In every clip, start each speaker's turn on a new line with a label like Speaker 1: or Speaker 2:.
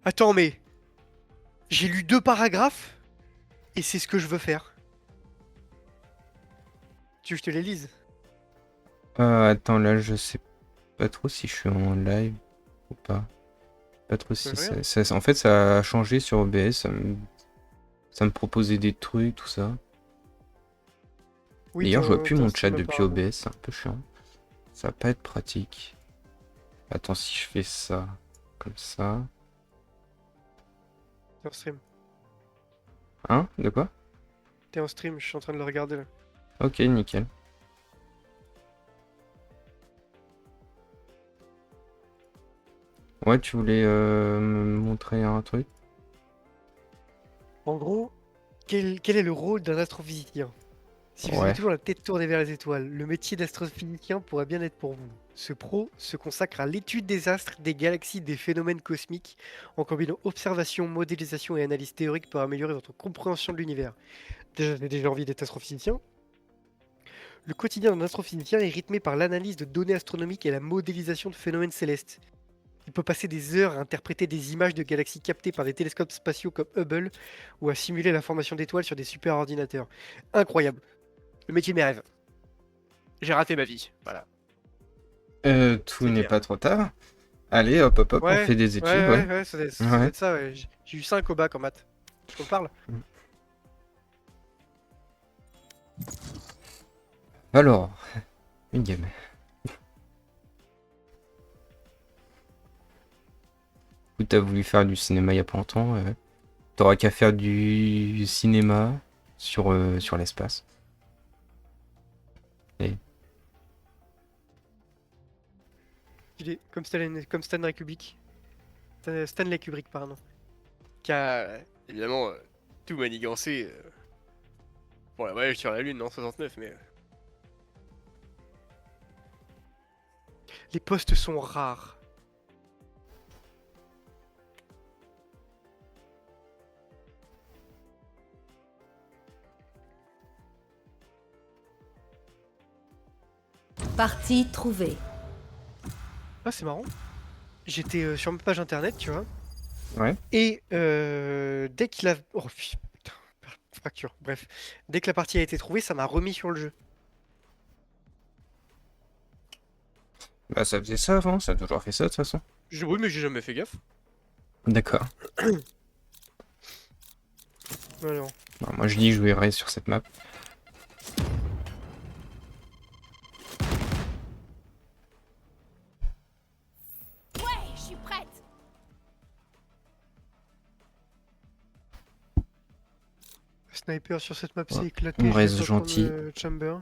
Speaker 1: Attends, mais j'ai lu 2 paragraphes et c'est ce que je veux faire. Tu veux que je te les lise?
Speaker 2: Attends, là, je sais pas trop si je suis en live ou pas. Pas trop
Speaker 1: Bah,
Speaker 2: si
Speaker 1: je regarde.
Speaker 2: en fait, ça a changé sur OBS. Ça me proposait des trucs, tout ça.
Speaker 1: Oui,
Speaker 2: D'ailleurs, je vois plus
Speaker 1: t'es en
Speaker 2: mon chat
Speaker 1: stream
Speaker 2: depuis
Speaker 1: apparemment.
Speaker 2: OBS, c'est un peu chiant. Ça va pas être pratique. Attends, si je fais ça comme ça.
Speaker 1: T'es en stream.
Speaker 2: Hein? De quoi?
Speaker 1: T'es en stream, je suis en train de le regarder là.
Speaker 2: Ok, nickel. Ouais, tu voulais me montrer un truc?
Speaker 1: En gros, quel est le rôle d'un astrophysicien? Si vous avez
Speaker 2: Ouais.
Speaker 1: toujours la tête tournée vers les étoiles, le métier d'astrophysicien pourrait bien être pour vous. Ce pro se consacre à l'étude des astres, des galaxies, des phénomènes cosmiques, en combinant observation, modélisation et analyse théorique pour améliorer votre compréhension de l'univers. Déjà, j'ai déjà envie d'être astrophysicien. Le quotidien d'un astrophysicien est rythmé par l'analyse de données astronomiques et la modélisation de phénomènes célestes. Il peut passer des heures à interpréter des images de galaxies captées par des télescopes spatiaux comme Hubble ou à simuler la formation d'étoiles sur des superordinateurs. Incroyable. Le métier de mes rêves. J'ai raté ma vie. Voilà.
Speaker 2: Tout
Speaker 1: C'est
Speaker 2: n'est
Speaker 1: clair.
Speaker 2: pas trop tard. Allez, hop, hop, hop, on
Speaker 1: Ouais,
Speaker 2: fait des
Speaker 1: ouais,
Speaker 2: études, ouais.
Speaker 1: ouais, ouais, ça doit
Speaker 2: Ouais.
Speaker 1: être ça, ouais. J'ai eu 5 au bac en maths. Tu qu'on parle?
Speaker 2: Alors, une game. Ou t'as voulu faire du cinéma il y a pas longtemps, t'auras qu'à faire du cinéma sur l'espace. Et
Speaker 1: Il est comme Stanley Kubrick. Stanley Kubrick, pardon. Qui a évidemment tout manigancé pour la voyage sur la Lune en 69, mais. Les postes sont rares.
Speaker 3: Partie trouvée.
Speaker 1: Ah, c'est marrant. J'étais sur ma page internet, tu vois.
Speaker 2: ouais.
Speaker 1: Et dès qu'il a. Oh putain, fracture. Bref. Dès que la partie a été trouvée, ça m'a remis sur le jeu.
Speaker 2: Bah ça faisait ça avant, ça a toujours fait ça de toute façon.
Speaker 1: Oui, mais j'ai jamais fait gaffe.
Speaker 2: D'accord.
Speaker 1: Alors.
Speaker 2: Bon, moi je dis que je jouerai sur cette map.
Speaker 4: Ouais, je suis prête.
Speaker 1: Sniper sur cette map
Speaker 2: Ouais.
Speaker 1: s'est
Speaker 2: On
Speaker 1: éclaté, je viens
Speaker 2: reste
Speaker 1: d'entendre
Speaker 2: gentil.
Speaker 1: le chamber.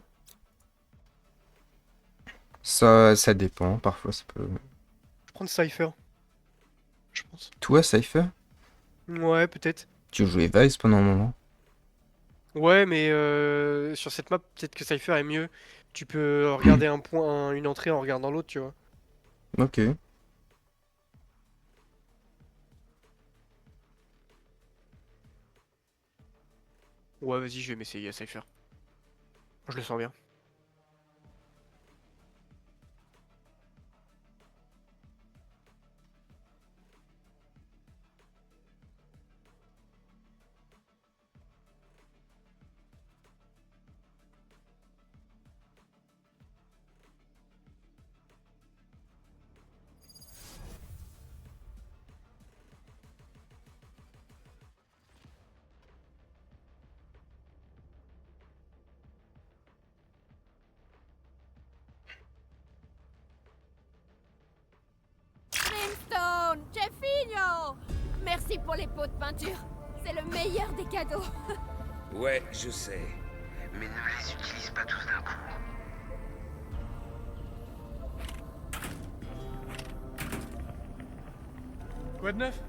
Speaker 2: Ça dépend, parfois ça peut.
Speaker 1: Je prends Cypher, je pense.
Speaker 2: Toi, Cypher,
Speaker 1: Ouais, peut-être.
Speaker 2: tu jouais Vice pendant un moment.
Speaker 1: Ouais, mais sur cette map, peut-être que Cypher est mieux. Tu peux regarder un point, une entrée en regardant l'autre, tu vois.
Speaker 2: Ok.
Speaker 1: Ouais, vas-y, je vais m'essayer à Cypher. Je le sens bien.
Speaker 4: Brimstone, c'è figlio. Merci pour les pots de peinture. C'est le meilleur des cadeaux.
Speaker 5: Ouais, je sais. Mais ne les utilise pas tous d'un coup.
Speaker 1: Quoi de neuf?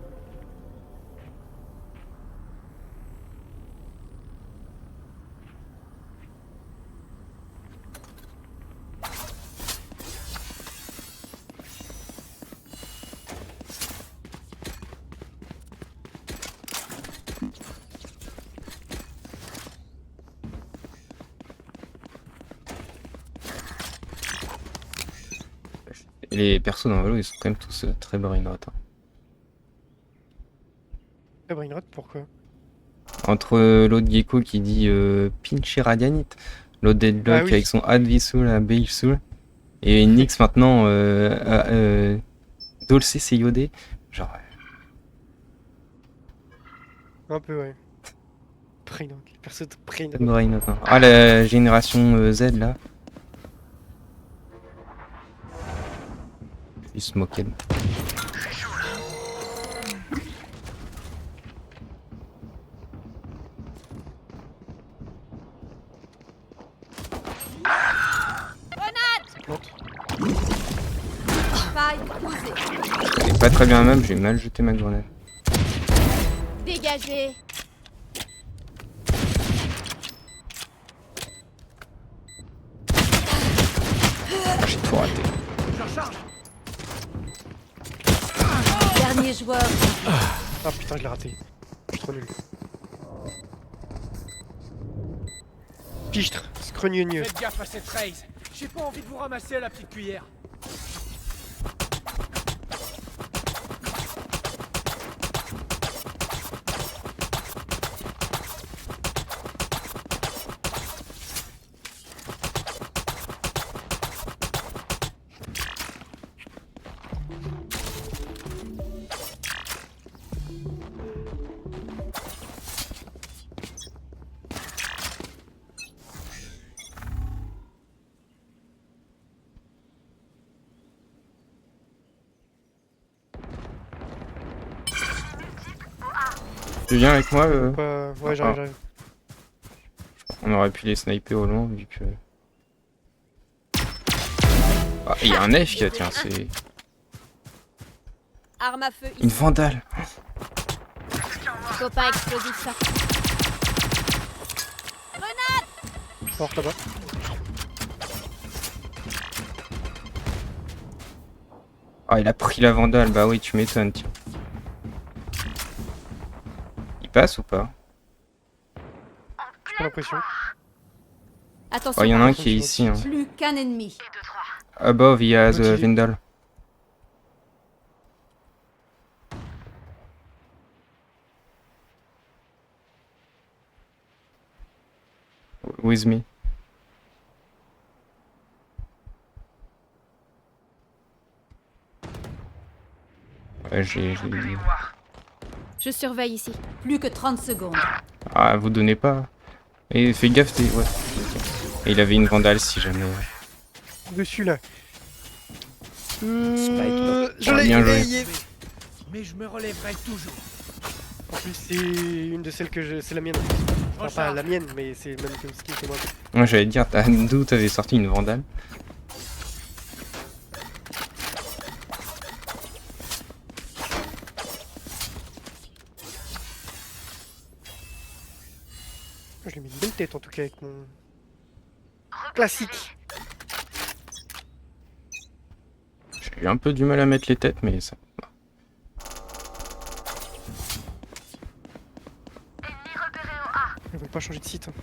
Speaker 2: Et les persos dans Valo, ils sont quand même tous très brainrot, hein.
Speaker 1: Ah, Brainrot, pourquoi?
Speaker 2: Entre l'autre gecko qui dit Pinche Radianite, l'autre Deadlock
Speaker 1: Ah oui.
Speaker 2: avec son Advisul à Beilsul, et Nyx maintenant Dolce c'est Yodé. Genre,
Speaker 1: Un peu, ouais. Brainrot, les persos de
Speaker 2: pas de
Speaker 1: Brainrot.
Speaker 2: brain, hein. Ah, la génération Z là. Il se moquait.
Speaker 1: Plante.
Speaker 4: Spike posé.
Speaker 2: C'est pas très bien même, j'ai mal jeté ma grenade.
Speaker 4: Dégagé.
Speaker 2: J'ai tout raté.
Speaker 4: Dernier joueur.
Speaker 1: Ah putain, je l'ai raté. Je suis trop nul. Pichtre, scrogneux.
Speaker 3: Faites gaffe à cette raise. J'ai pas envie de vous ramasser à la petite cuillère.
Speaker 2: Tu viens avec moi
Speaker 1: Ouais, j'arrive.
Speaker 2: On aurait pu les sniper au loin vu que... Ah, il y a un F qui tiens, c'est...
Speaker 4: Arme à feu
Speaker 2: Une
Speaker 4: ici.
Speaker 2: vandale.
Speaker 4: Copain explosif ça.
Speaker 1: Porte là-bas.
Speaker 2: Ah, il a pris la vandale, bah oui, tu m'étonnes, tiens. Il passe ou pas?
Speaker 1: J'ai pas l'impression.
Speaker 4: Attention.
Speaker 2: Oh, il y en a un qui est ici, hein.
Speaker 4: Plus qu'un ennemi.
Speaker 2: Above, il y a the
Speaker 1: Motivé.
Speaker 2: vandal. With me. Ouais, j'ai...
Speaker 4: Je surveille ici.
Speaker 6: Plus que 30 secondes.
Speaker 2: Ah, vous donnez pas. Et fais gaffe, t'es... Ouais. Et il avait une vandale si jamais...
Speaker 1: Dessus là.
Speaker 5: Spike,
Speaker 1: Je
Speaker 2: Ah,
Speaker 1: l'ai
Speaker 2: bien joué.
Speaker 1: yes.
Speaker 3: Mais je me relèverai toujours.
Speaker 1: En plus, c'est une de celles que je. C'est la mienne. Enfin, pas la mienne, mais c'est le même que skin que moi.
Speaker 2: Moi j'allais te dire, d'où t'avais sorti une vandale?
Speaker 1: Je lui ai mis une belle tête en tout cas avec mon. Classique.
Speaker 2: J'ai eu un peu du mal à mettre les têtes, mais ça...
Speaker 1: Ils vont pas changer de site. Hein.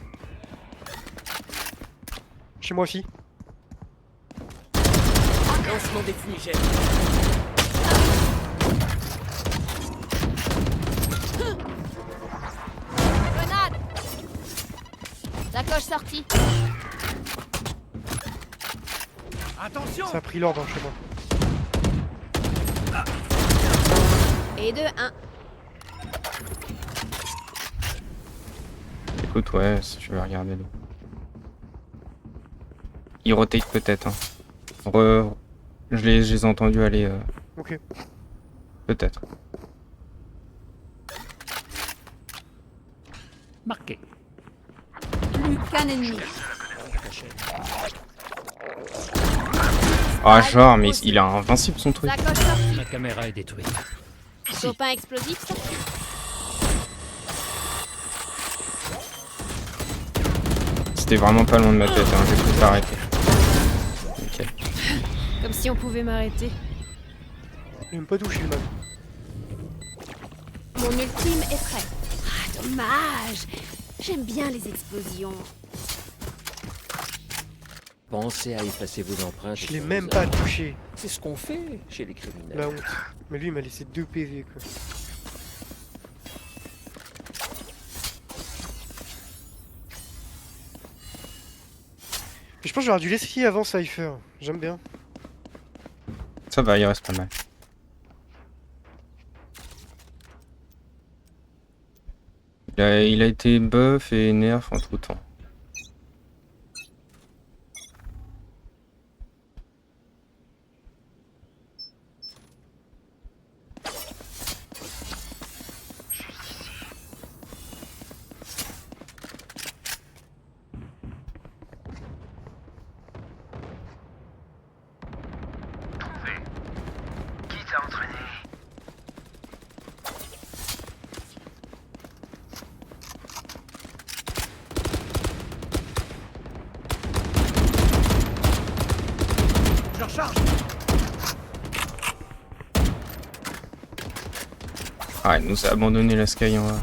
Speaker 1: Chez moi aussi.
Speaker 3: Lancement des fumigènes.
Speaker 4: Grenade. Sacoche sortie.
Speaker 3: Attention.
Speaker 1: Ça a pris l'ordre hein, chez moi.
Speaker 4: Et 2, 1.
Speaker 2: Écoute, ouais, si tu veux regarder. Là. Il rotate peut-être. Hein. Je les ai entendus aller...
Speaker 1: Ok.
Speaker 2: Peut-être.
Speaker 3: Marqué.
Speaker 6: Plus qu'un ennemi.
Speaker 2: Ah genre, mais il a invincible son truc.
Speaker 4: Sacoche sortie.
Speaker 3: Ma caméra est détruite.
Speaker 4: Copain explosif ça.
Speaker 2: C'était vraiment pas loin de ma tête, hein. J'ai pu t'arrêter. Nickel.
Speaker 4: Comme si on pouvait m'arrêter.
Speaker 1: Il aime pas touché le man.
Speaker 4: Mon ultime est prêt. Ah, dommage. J'aime bien les explosions.
Speaker 7: Pensez à effacer vos empreintes.
Speaker 1: Je l'ai
Speaker 7: sur
Speaker 1: même
Speaker 7: vos
Speaker 1: pas
Speaker 7: armes.
Speaker 1: touché.
Speaker 7: C'est ce qu'on fait chez les criminels.
Speaker 1: La honte. Mais lui il m'a laissé 2 PV quoi. Franchement, j'aurais dû l'essayer avant Cypher. J'aime bien.
Speaker 2: Ça va, il reste pas mal. Il a été buff et nerf entre temps.
Speaker 5: Qui t'a entraîné?
Speaker 3: Je recharge.
Speaker 2: Ah, il nous a abandonné la Sky en bas.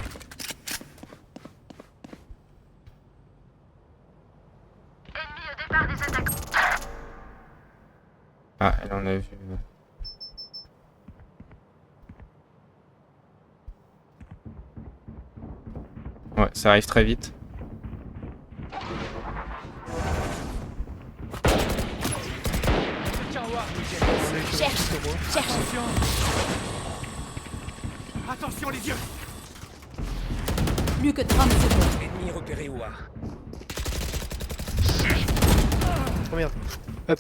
Speaker 2: Ah, elle en a vu. Ouais, ça arrive très vite.
Speaker 3: Tiens, voir,
Speaker 4: Cherche. Cherche.
Speaker 3: attention. Attention les yeux.
Speaker 6: Plus que 30 secondes.
Speaker 5: Ennemi repéré au A.
Speaker 1: Oh merde. Hop.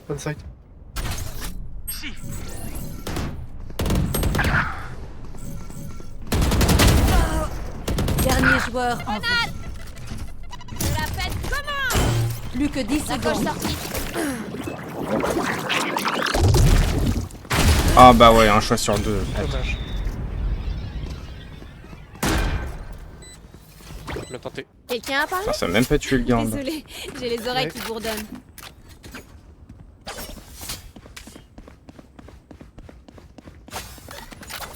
Speaker 1: On site.
Speaker 3: Ici.
Speaker 6: Dernier joueur en vie.
Speaker 4: Je la fête comment?
Speaker 6: Plus que 10
Speaker 4: La gauche
Speaker 6: secondes.
Speaker 4: sortie.
Speaker 2: Ah bah ouais, un choix sur deux.
Speaker 1: Dommage.
Speaker 3: Le tenter.
Speaker 4: Quelqu'un a parlé?
Speaker 2: Ah, ça a même pas tué le gars en bas.
Speaker 4: Désolée, j'ai les oreilles
Speaker 1: Ouais.
Speaker 4: qui bourdonnent.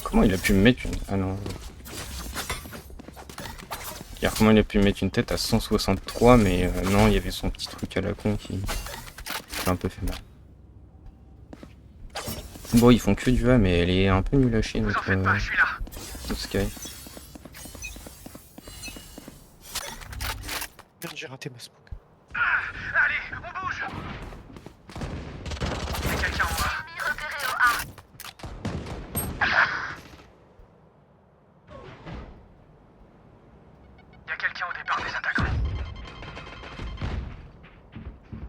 Speaker 2: Comment il a pu me mettre une... Ah non. Regarde comment il a pu mettre une tête à 163, mais non, il y avait son petit truc à la con qui a un peu fait mal. Bon, ils font que du A, mais elle est un peu nulle à chier, notre Sky.
Speaker 1: Merde, j'ai raté ma smoke.
Speaker 5: Allez, on bouge. Il y a quelqu'un en bas. Il y a quelqu'un au départ des attaquants.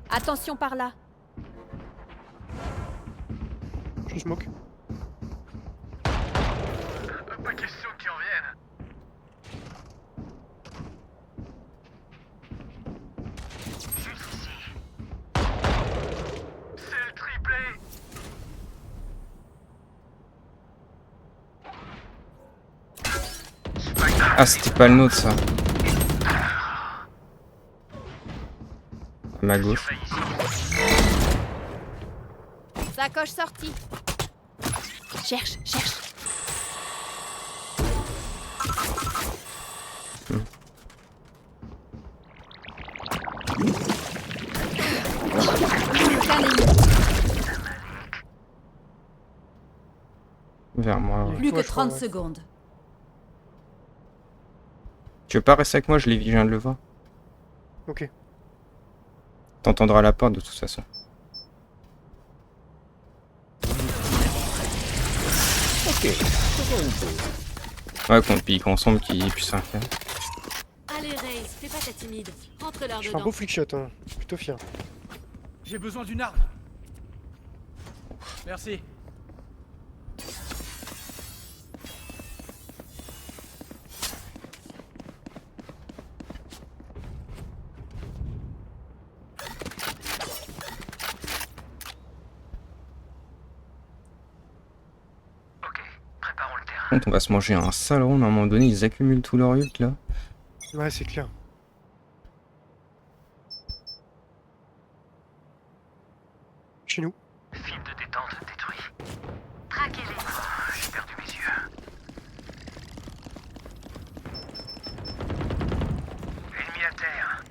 Speaker 4: Attention par là.
Speaker 1: Je smoke.
Speaker 5: Pas question que tu reviennes. Juste ici. C'est le triplé.
Speaker 2: Ah, c'était pas le nôtre, ça. À ma gauche.
Speaker 4: Sacoche sortie. Cherche, cherche. Aucun ennemi.
Speaker 2: Vers moi. ouais.
Speaker 6: Plus
Speaker 1: Ouais,
Speaker 6: que
Speaker 1: je crois,
Speaker 6: 30
Speaker 1: ouais.
Speaker 6: secondes.
Speaker 2: Tu veux pas rester avec moi? Je l'ai vu, je viens de le voir.
Speaker 1: Ok.
Speaker 2: T'entendras la porte de toute façon.
Speaker 7: Ok, faisons une pause.
Speaker 2: Ouais, qu'on pique ensemble qui puisse un faire.
Speaker 8: Allez, Ray, fais pas ta timide. Rentre-leur
Speaker 1: Je fais un
Speaker 8: dedans.
Speaker 1: beau flick shot, hein. Plutôt fier.
Speaker 3: J'ai besoin d'une arme. Merci.
Speaker 5: Ok, préparons le terrain.
Speaker 2: Par contre, on va se manger un sale round à un moment donné, ils accumulent tout leur ult là.
Speaker 1: Ouais, c'est clair. Chez nous.
Speaker 5: Film de détente détruit. Traquez-les. J'ai perdu mes yeux. Ennemi à terre.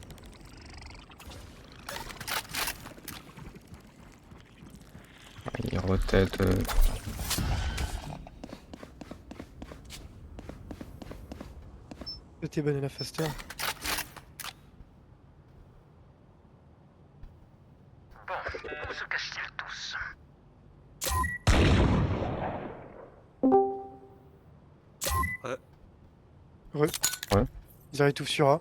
Speaker 2: Ils retêtent.
Speaker 1: C'était bonne la faster.
Speaker 5: Bon, où se cachent-ils tous?
Speaker 1: Ils arrivent tous sur A.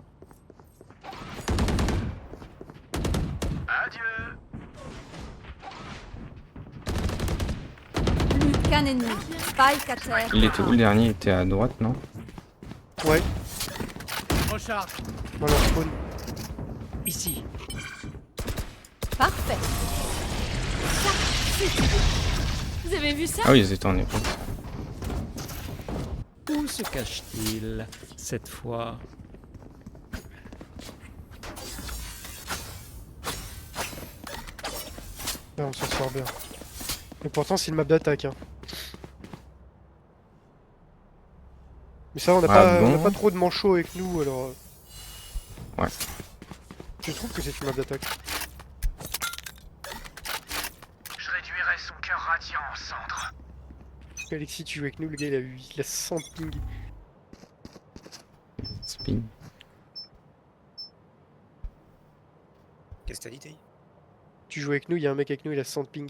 Speaker 5: Adieu.
Speaker 6: Plus qu'un ennemi. Spike à terre.
Speaker 2: Il était où le dernier? Il était à droite, non?
Speaker 1: Ouais,
Speaker 3: Recharge.
Speaker 1: dans leur spawn.
Speaker 3: Ici.
Speaker 6: Parfait.
Speaker 8: Vous avez vu ça?
Speaker 2: Ah oui, ils étaient en épaule.
Speaker 3: Où se cache-t-il cette fois?
Speaker 1: Là, on s'en sort bien. Mais pourtant, c'est une map d'attaque. Hein. Mais ça, on n'a
Speaker 2: Ah
Speaker 1: on a
Speaker 2: bon
Speaker 1: pas trop de manchots avec nous, alors...
Speaker 2: Ouais.
Speaker 1: Je trouve que c'est une map d'attaque.
Speaker 5: Je réduirai son cœur radiant en cendres.
Speaker 1: Alexis, tu joues avec nous, le gars, il a 100 ping.
Speaker 2: Spin.
Speaker 3: Qu'est-ce que t'as dit, Tay?
Speaker 1: Tu joues avec nous, il y a un mec avec nous, il a 100 ping.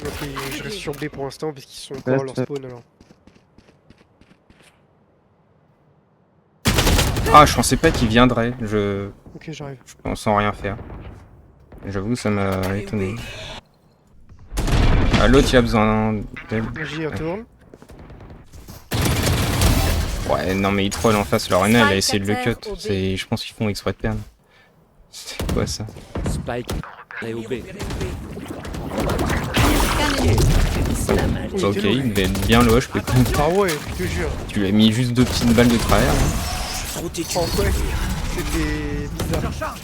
Speaker 1: Ok, je reste sur B pour l'instant parce qu'ils sont encore à leur spawn alors.
Speaker 2: Ah, je pensais pas qu'il viendrait. Je
Speaker 1: Ok, j'arrive.
Speaker 2: sans rien faire. J'avoue, ça m'a étonné. Ah, l'autre, il a besoin d'aide.
Speaker 1: J'y retourne.
Speaker 2: Ouais, non, mais il troll en face. Leur elle a essayé de le
Speaker 6: Spike à
Speaker 2: cut.
Speaker 6: terre,
Speaker 2: C'est, je pense qu'ils font exprès de perdre. C'est quoi ça?
Speaker 3: Spike et OB.
Speaker 6: Qu'un ennemi.
Speaker 1: Oui,
Speaker 2: Ok,
Speaker 1: t'es lourd.
Speaker 2: il devait être bien loche, peut-être.
Speaker 1: Ah ouais, je te jure.
Speaker 2: Tu lui as mis juste 2 petites balles de travers. Hein.
Speaker 1: Oh ouais, c'était
Speaker 3: Je
Speaker 1: bizarre.
Speaker 3: recharge.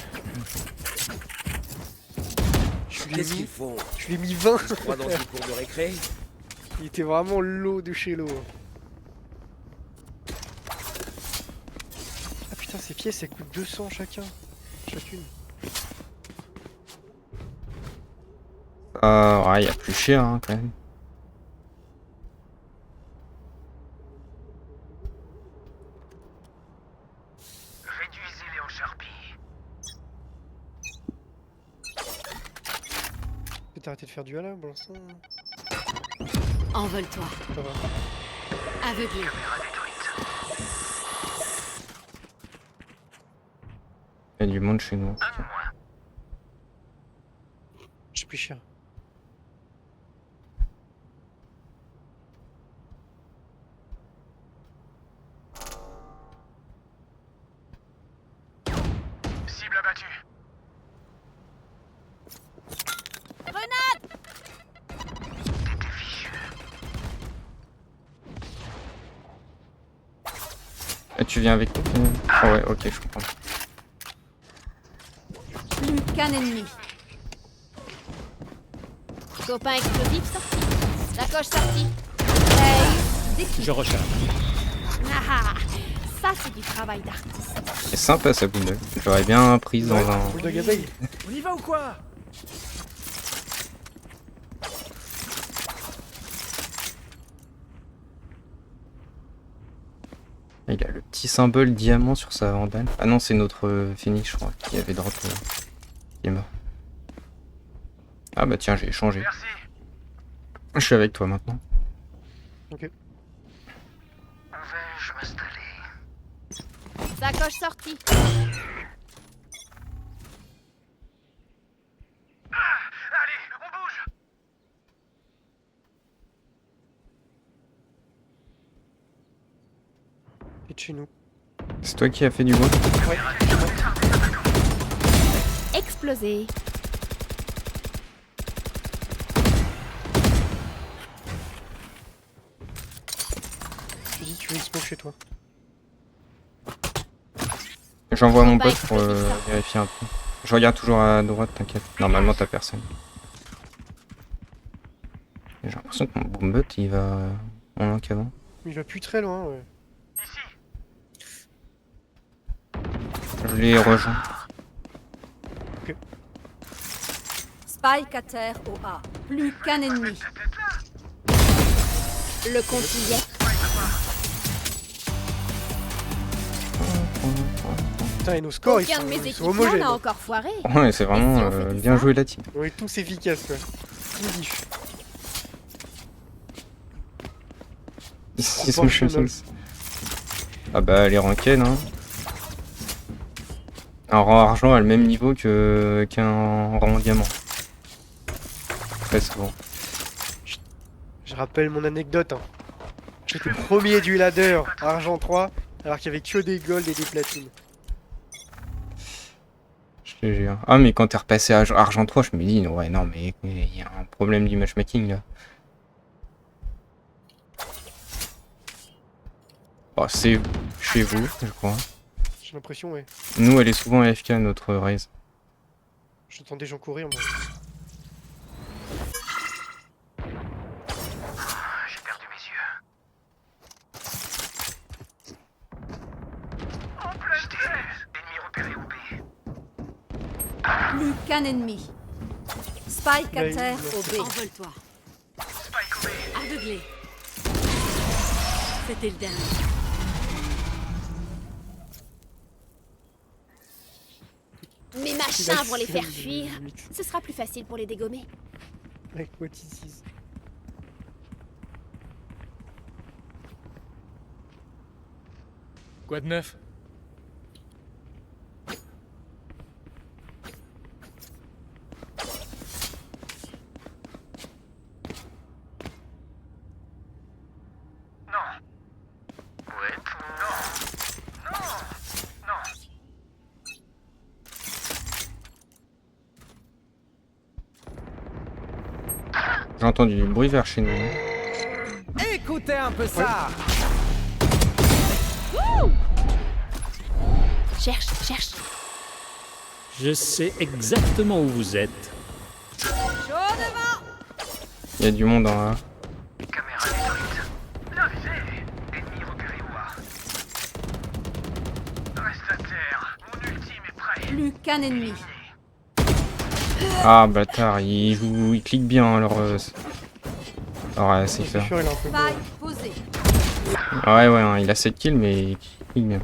Speaker 5: Qu'est-ce qu'il faut?
Speaker 1: Je lui ai mis 20.
Speaker 5: 3 dans une cour de récré?
Speaker 1: Il était vraiment low de chez low. Ah putain, ces pièces elles coûtent 200 chacune.
Speaker 2: Ouais, il y a plus cher hein, quand même.
Speaker 5: Réduisez-les en charpie.
Speaker 1: T'as arrêté de faire du A là pour l'instant?
Speaker 8: Envole-toi.
Speaker 1: Ça va.
Speaker 8: Aveuglé.
Speaker 2: Il y a du monde chez nous.
Speaker 1: J'ai pris cher.
Speaker 5: Cible abattue.
Speaker 2: Ah, tu viens avec nous finalement? Ah ouais, ok, je comprends.
Speaker 6: Plus qu'un ennemi.
Speaker 4: Copain explosif sorti. Sacoche sortie.
Speaker 6: Hey,
Speaker 3: Je recharge.
Speaker 4: Ah ah, ça c'est du travail d'artiste.
Speaker 2: C'est sympa ça, Bulldog. J'aurais bien prise dans un.
Speaker 1: Bulldog abeille.
Speaker 3: On y va ou quoi?
Speaker 2: Il a le petit symbole diamant sur sa vandale. Ah non, c'est notre Phoenix, je crois, qui avait drop. Il est mort. Ah bah tiens, j'ai échangé.
Speaker 5: Merci.
Speaker 2: Je suis avec toi maintenant.
Speaker 1: Ok.
Speaker 5: Vais-je m'installer?
Speaker 4: Sacoche sortie.
Speaker 5: Allez, on bouge.
Speaker 1: Et de chez nous.
Speaker 2: C'est toi qui as fait du bois?
Speaker 4: Explosé.
Speaker 1: Je te dis, tu veux une smoke chez toi.
Speaker 2: J'envoie mon
Speaker 4: Bah,
Speaker 2: pote pour vérifier un peu. Je regarde toujours à droite, t'inquiète. Normalement t'as personne. J'ai l'impression que mon boombot il va moins loin qu'avant.
Speaker 1: Il va plus très loin, ouais.
Speaker 2: Je l'ai rejoint.
Speaker 6: Spike à terre au A. Plus qu'un ennemi.
Speaker 4: Le compte y est.
Speaker 1: Putain, et nos scores,
Speaker 4: Aucun de mes
Speaker 1: ils sont
Speaker 4: équipements
Speaker 1: homogènes.
Speaker 4: n'a encore foiré.
Speaker 2: Ouais, c'est vraiment
Speaker 4: Et si on fait
Speaker 2: bien
Speaker 4: ça
Speaker 2: joué la team.
Speaker 1: On est tous efficaces, quoi. Tout diff.
Speaker 2: 6 motion sense. Ah bah les ranked hein. Un rang argent a le même niveau qu'un rang diamant. Très souvent.
Speaker 1: Je rappelle mon anecdote. Hein. J'étais premier du ladder, argent 3, alors qu'il y avait que des gold et des platines.
Speaker 2: Je te jure. Ah mais quand t'es repassé à argent 3, je me dis ouais non mais il y a un problème du matchmaking là. Oh, c'est chez vous, je crois.
Speaker 1: J'ai l'impression, ouais.
Speaker 2: Nous, elle est souvent AFK, notre raise.
Speaker 1: J'entends des gens courir, moi.
Speaker 5: J'ai perdu mes yeux. En plein ennemi repéré au B.
Speaker 6: Plus qu'un ennemi. Spike à
Speaker 1: Ouais,
Speaker 6: terre
Speaker 1: il
Speaker 6: au B.
Speaker 8: Envole-toi.
Speaker 5: Spike au B.
Speaker 8: Aveuglé. C'était le dernier.
Speaker 4: Mes machins pour les faire fuir. Ce sera plus facile pour les dégommer.
Speaker 1: Avec what is this?
Speaker 3: Quoi de neuf?
Speaker 5: Ouais. Non. Non. Non.
Speaker 2: J'ai entendu du bruit vers chez nous. Hein.
Speaker 3: Écoutez un peu ça.
Speaker 4: Cherche, cherche.
Speaker 7: Je sais exactement où vous êtes.
Speaker 4: Chaud devant.
Speaker 2: Il y a du monde en A.
Speaker 5: Caméra détruite. Bien visé. Ennemi repéré au A. Reste à terre. Mon ultime est prêt.
Speaker 6: Plus qu'un ennemi.
Speaker 2: Ah bâtard, il clique bien alors. Ouais, c'est
Speaker 1: C'est
Speaker 2: faire.
Speaker 1: sûr, il est un peu beau.
Speaker 6: Spike posé.
Speaker 2: Ouais, ouais, hein, il a 7 kills mais il clique bien.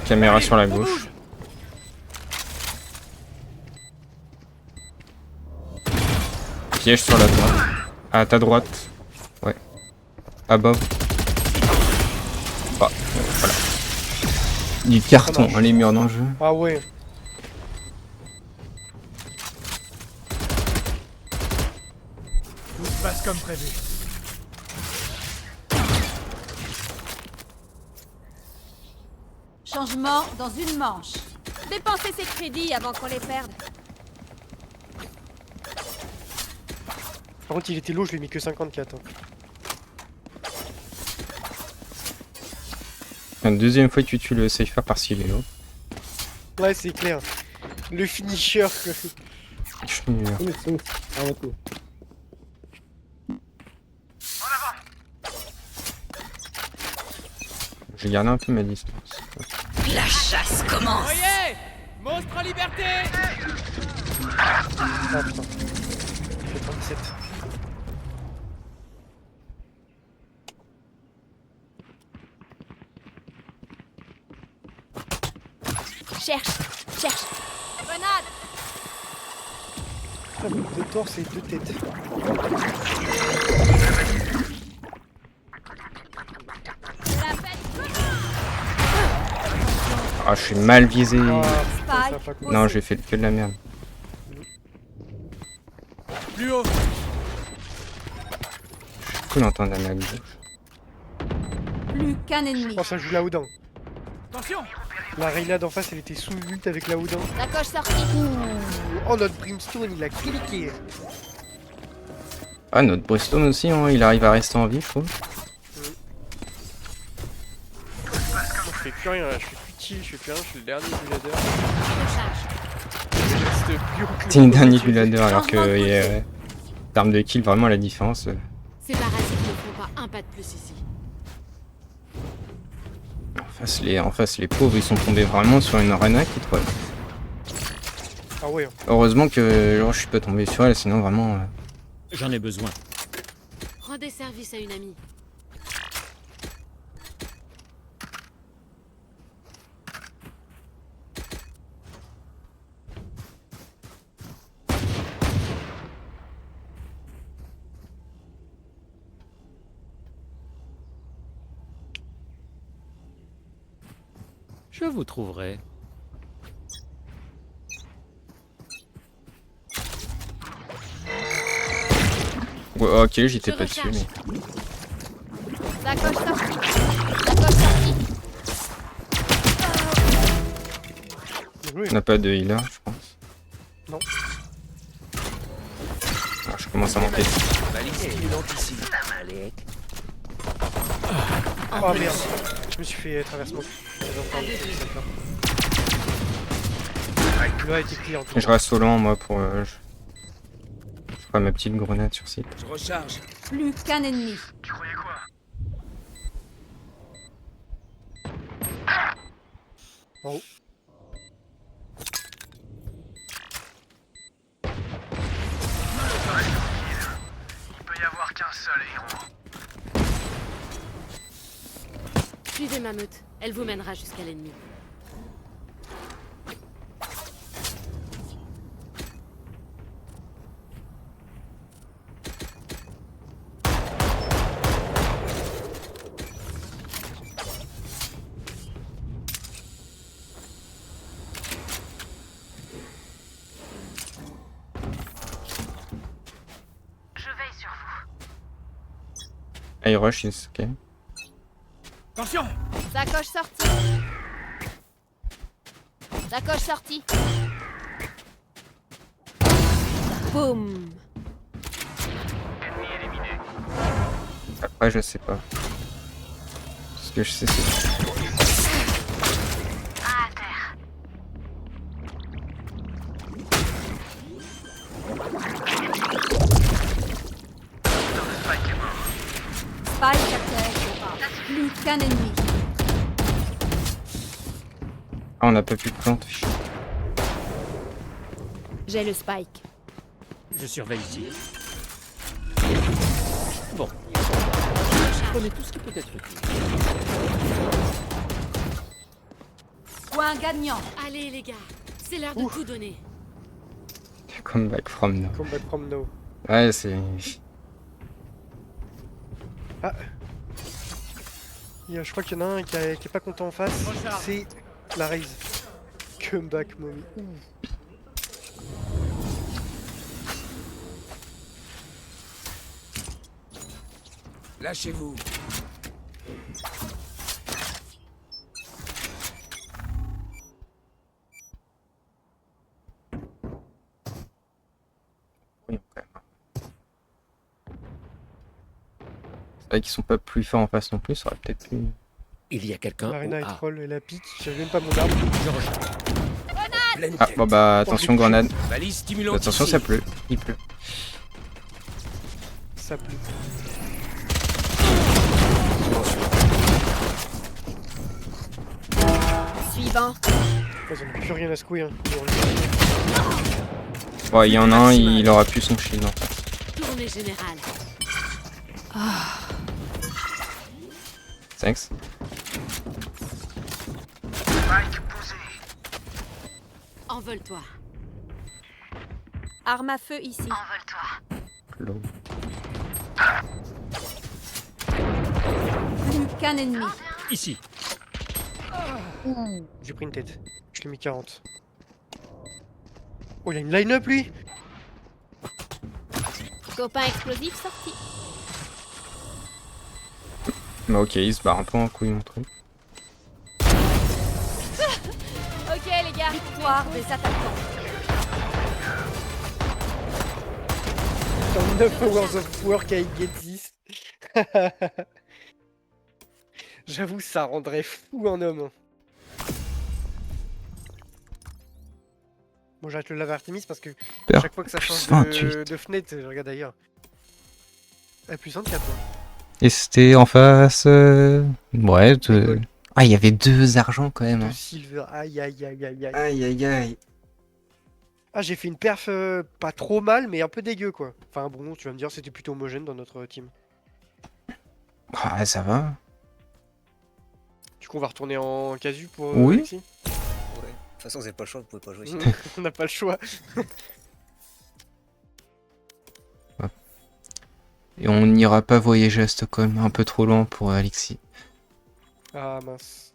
Speaker 2: Caméra sur la gauche. Piège sur la droite. À ta droite. Ouais. Above. Ah, voilà. Du carton, hein, les murs dans le jeu.
Speaker 1: Ah ouais.
Speaker 3: Tout se passe comme prévu.
Speaker 6: Changement dans une manche.
Speaker 4: Dépensez ces crédits avant qu'on les perde.
Speaker 1: Par contre, il était low, je lui ai mis que 54. Hein.
Speaker 2: La deuxième fois que tu tues le safer par Civelo.
Speaker 1: Ouais, c'est clair. Le finisher. Quoi.
Speaker 2: Je suis nul. J'ai gardé un peu ma distance.
Speaker 6: La chasse commence.
Speaker 3: Voyez, monstre en liberté.
Speaker 1: Ah putain. Il fait 37.
Speaker 4: Cherche, cherche. Grenade.
Speaker 1: Ah, deux torses et deux têtes.
Speaker 4: Je l'appelle.
Speaker 2: Ah, je suis mal visé.
Speaker 1: Ah, putain, ça a
Speaker 6: Spike
Speaker 1: pas cool.
Speaker 2: Non, j'ai fait que de la merde.
Speaker 3: Plus haut.
Speaker 2: Cool d'entendre la merde.
Speaker 6: plus qu'un ennemi.
Speaker 1: Oh, ça joue la Houdin.
Speaker 3: Attention.
Speaker 1: La Reyna d'en face, elle était sous ult avec la Houdin.
Speaker 4: La coche sortie.
Speaker 1: Oh, notre Brimstone, il a cliqué.
Speaker 2: Ah, notre Brimstone aussi, hein, il arrive à rester en vie, je trouve.
Speaker 1: Moi, je fais plus rien, là. Je fais plus de chill, je fais plus rien, je suis le dernier du ladder.
Speaker 8: Recharge.
Speaker 1: Il reste plus aucun.
Speaker 2: T'es une dernière du ladder alors que termes de kill, vraiment la différence.
Speaker 8: Ces parasites ne font pas un pas de plus ici.
Speaker 2: En face, les pauvres, ils sont tombés vraiment sur une arena qui est trop.
Speaker 1: Ah ouais. Hein.
Speaker 2: Heureusement que genre, je suis pas tombé sur elle, sinon vraiment.
Speaker 7: J'en ai besoin.
Speaker 8: Rendez service à une amie.
Speaker 7: Je vous trouverai.
Speaker 2: Ouais, ok, j'étais
Speaker 8: Je
Speaker 2: pas dessus.
Speaker 8: recharge.
Speaker 2: Mais...
Speaker 4: Sacoche sortie. Sacoche sortie.
Speaker 1: Bien joué.
Speaker 2: On n'a pas de healer, je pense.
Speaker 1: Non.
Speaker 2: Ah, je commence à monter.
Speaker 5: Balise stimulante ici.
Speaker 1: Oh merde, je me suis fait traversement. Le A a été clear en tout
Speaker 2: Je
Speaker 1: cas.
Speaker 2: reste au loin, moi, pour... Je ferai ma petite grenade sur site.
Speaker 5: Je recharge.
Speaker 6: Plus qu'un ennemi.
Speaker 1: En haut.
Speaker 8: Suivez ma meute. Elle vous mènera jusqu'à l'ennemi.
Speaker 2: I rush is ok.
Speaker 3: Attention!
Speaker 4: Sacoche sortie. Sacoche sortie. Boum.
Speaker 2: Après, je sais pas. Ce que je sais, c'est...
Speaker 6: Spike à terre au A. Plus qu'un ennemi.
Speaker 2: Ah, on n'a pas pu de plante. fichu.
Speaker 4: J'ai le spike.
Speaker 7: Je surveille ici. Bon. Prenez tout ce qui peut être utile.
Speaker 6: Point gagnant.
Speaker 8: Allez les gars, c'est l'heure de tout donner.
Speaker 2: Come back from now.
Speaker 1: Combat from now.
Speaker 2: Ouais, c'est...
Speaker 1: Ah. Je crois qu'il y en a un qui est pas content en face. C'est la Raze. Comeback mommy. Ouh.
Speaker 5: Lâchez-vous.
Speaker 2: Oui, quand même. C'est vrai qu'ils sont pas plus forts en face non plus, ça aurait peut-être pu...
Speaker 7: Il y a quelqu'un
Speaker 1: Marina
Speaker 7: au
Speaker 1: est
Speaker 7: A.
Speaker 1: troll et la pique. J'avais même pas mon arme.
Speaker 7: Je recharge.
Speaker 5: Pleine
Speaker 2: Ah,
Speaker 5: tête.
Speaker 2: bon bah, attention grenade.
Speaker 5: Balise stimulante
Speaker 2: Attention,
Speaker 5: ici.
Speaker 2: ça pleut. Il pleut.
Speaker 1: Ça pleut.
Speaker 4: Suivant.
Speaker 1: Ils ont plus rien à secouer. Hein.
Speaker 2: Bon, il y en a un, il aura plus son shield en face.
Speaker 8: Tournée générale.
Speaker 2: Thanks.
Speaker 8: Envole-toi.
Speaker 4: Arme à feu ici.
Speaker 2: Low.
Speaker 6: Plus qu'un ennemi.
Speaker 7: Ici.
Speaker 1: J'ai pris une tête. Je l'ai mis 40. Oh, il a une line-up lui.
Speaker 4: Copain explosif sorti.
Speaker 2: Bah ok, il se barre un peu en couille mon truc.
Speaker 4: Ok les gars.
Speaker 6: Victoire des attaquants.
Speaker 1: Dans 9 hours of work I get this. J'avoue, ça rendrait fou un homme. Bon, j'arrête le lave Artemis parce que
Speaker 2: Super.
Speaker 1: chaque fois que ça change
Speaker 2: Plus 28.
Speaker 1: de fenêtre, je regarde ailleurs. Ah, plus 24, ouais.
Speaker 2: Et c'était en face... Ouais,
Speaker 1: École.
Speaker 2: Ah, il y avait 2 argents quand même.
Speaker 1: De
Speaker 2: Hein.
Speaker 1: silver, aïe aïe aïe aïe aïe.
Speaker 2: Aïe aïe aïe.
Speaker 1: Ah, j'ai fait une perf pas trop mal, mais un peu dégueu quoi. Enfin bon, tu vas me dire, c'était plutôt homogène dans notre team.
Speaker 2: Ah, ça va.
Speaker 1: Du coup, on va retourner en casu pour
Speaker 2: Oui.
Speaker 1: Alexis.
Speaker 9: Ouais. De toute façon, vous avez pas le choix, vous pouvez pas jouer.
Speaker 1: On n'a pas le choix.
Speaker 2: Et on n'ira pas voyager à Stockholm, un peu trop loin pour Alexis.
Speaker 1: Ah mince.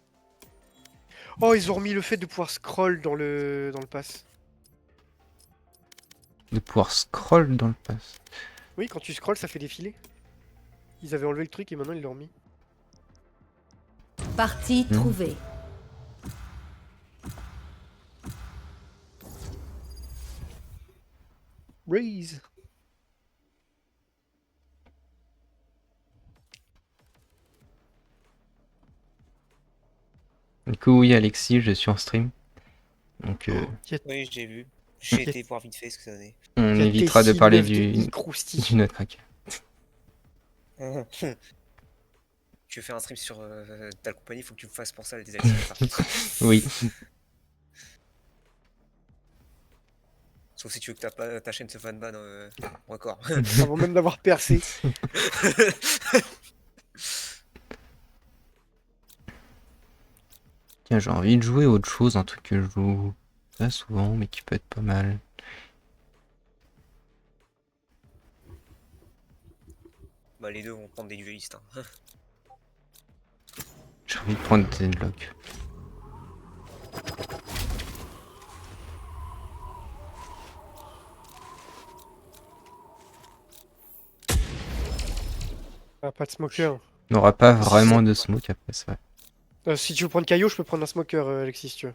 Speaker 1: Oh, ils ont remis le fait de pouvoir scroll dans le pass.
Speaker 2: De pouvoir scroll dans le pass.
Speaker 1: Oui, quand tu scrolls, ça fait défiler. Ils avaient enlevé le truc et maintenant ils l'ont remis.
Speaker 6: Partie trouvée.
Speaker 1: Raise.
Speaker 2: Du coup, oui, Alexis, je suis en stream. Donc,
Speaker 9: Oui, j'ai vu. J'ai été voir vite fait ce que ça donnait.
Speaker 2: on
Speaker 1: Y a
Speaker 2: évitera de
Speaker 1: Tessie,
Speaker 2: parler
Speaker 1: meuf de
Speaker 2: du
Speaker 1: Icrousti.
Speaker 2: Nutcracker.
Speaker 9: Tu veux faire un stream sur ta compagnie, faut que tu me fasses pour ça le désactiver par contre.
Speaker 2: Oui.
Speaker 9: Sauf si tu veux que ta chaîne se fan ban encore.
Speaker 1: Avant même d'avoir percé.
Speaker 2: Tiens, j'ai envie de jouer autre chose, un truc que je joue pas souvent, mais qui peut être pas mal.
Speaker 9: Bah les deux vont prendre des duelistes. Hein.
Speaker 2: J'ai envie de prendre Deadlock.
Speaker 1: Ah, pas de smoker.
Speaker 2: On n'aura pas vraiment de smoke après, c'est vrai.
Speaker 1: Si tu veux prendre Caillou, je peux prendre un smoker, Alexis, si tu veux.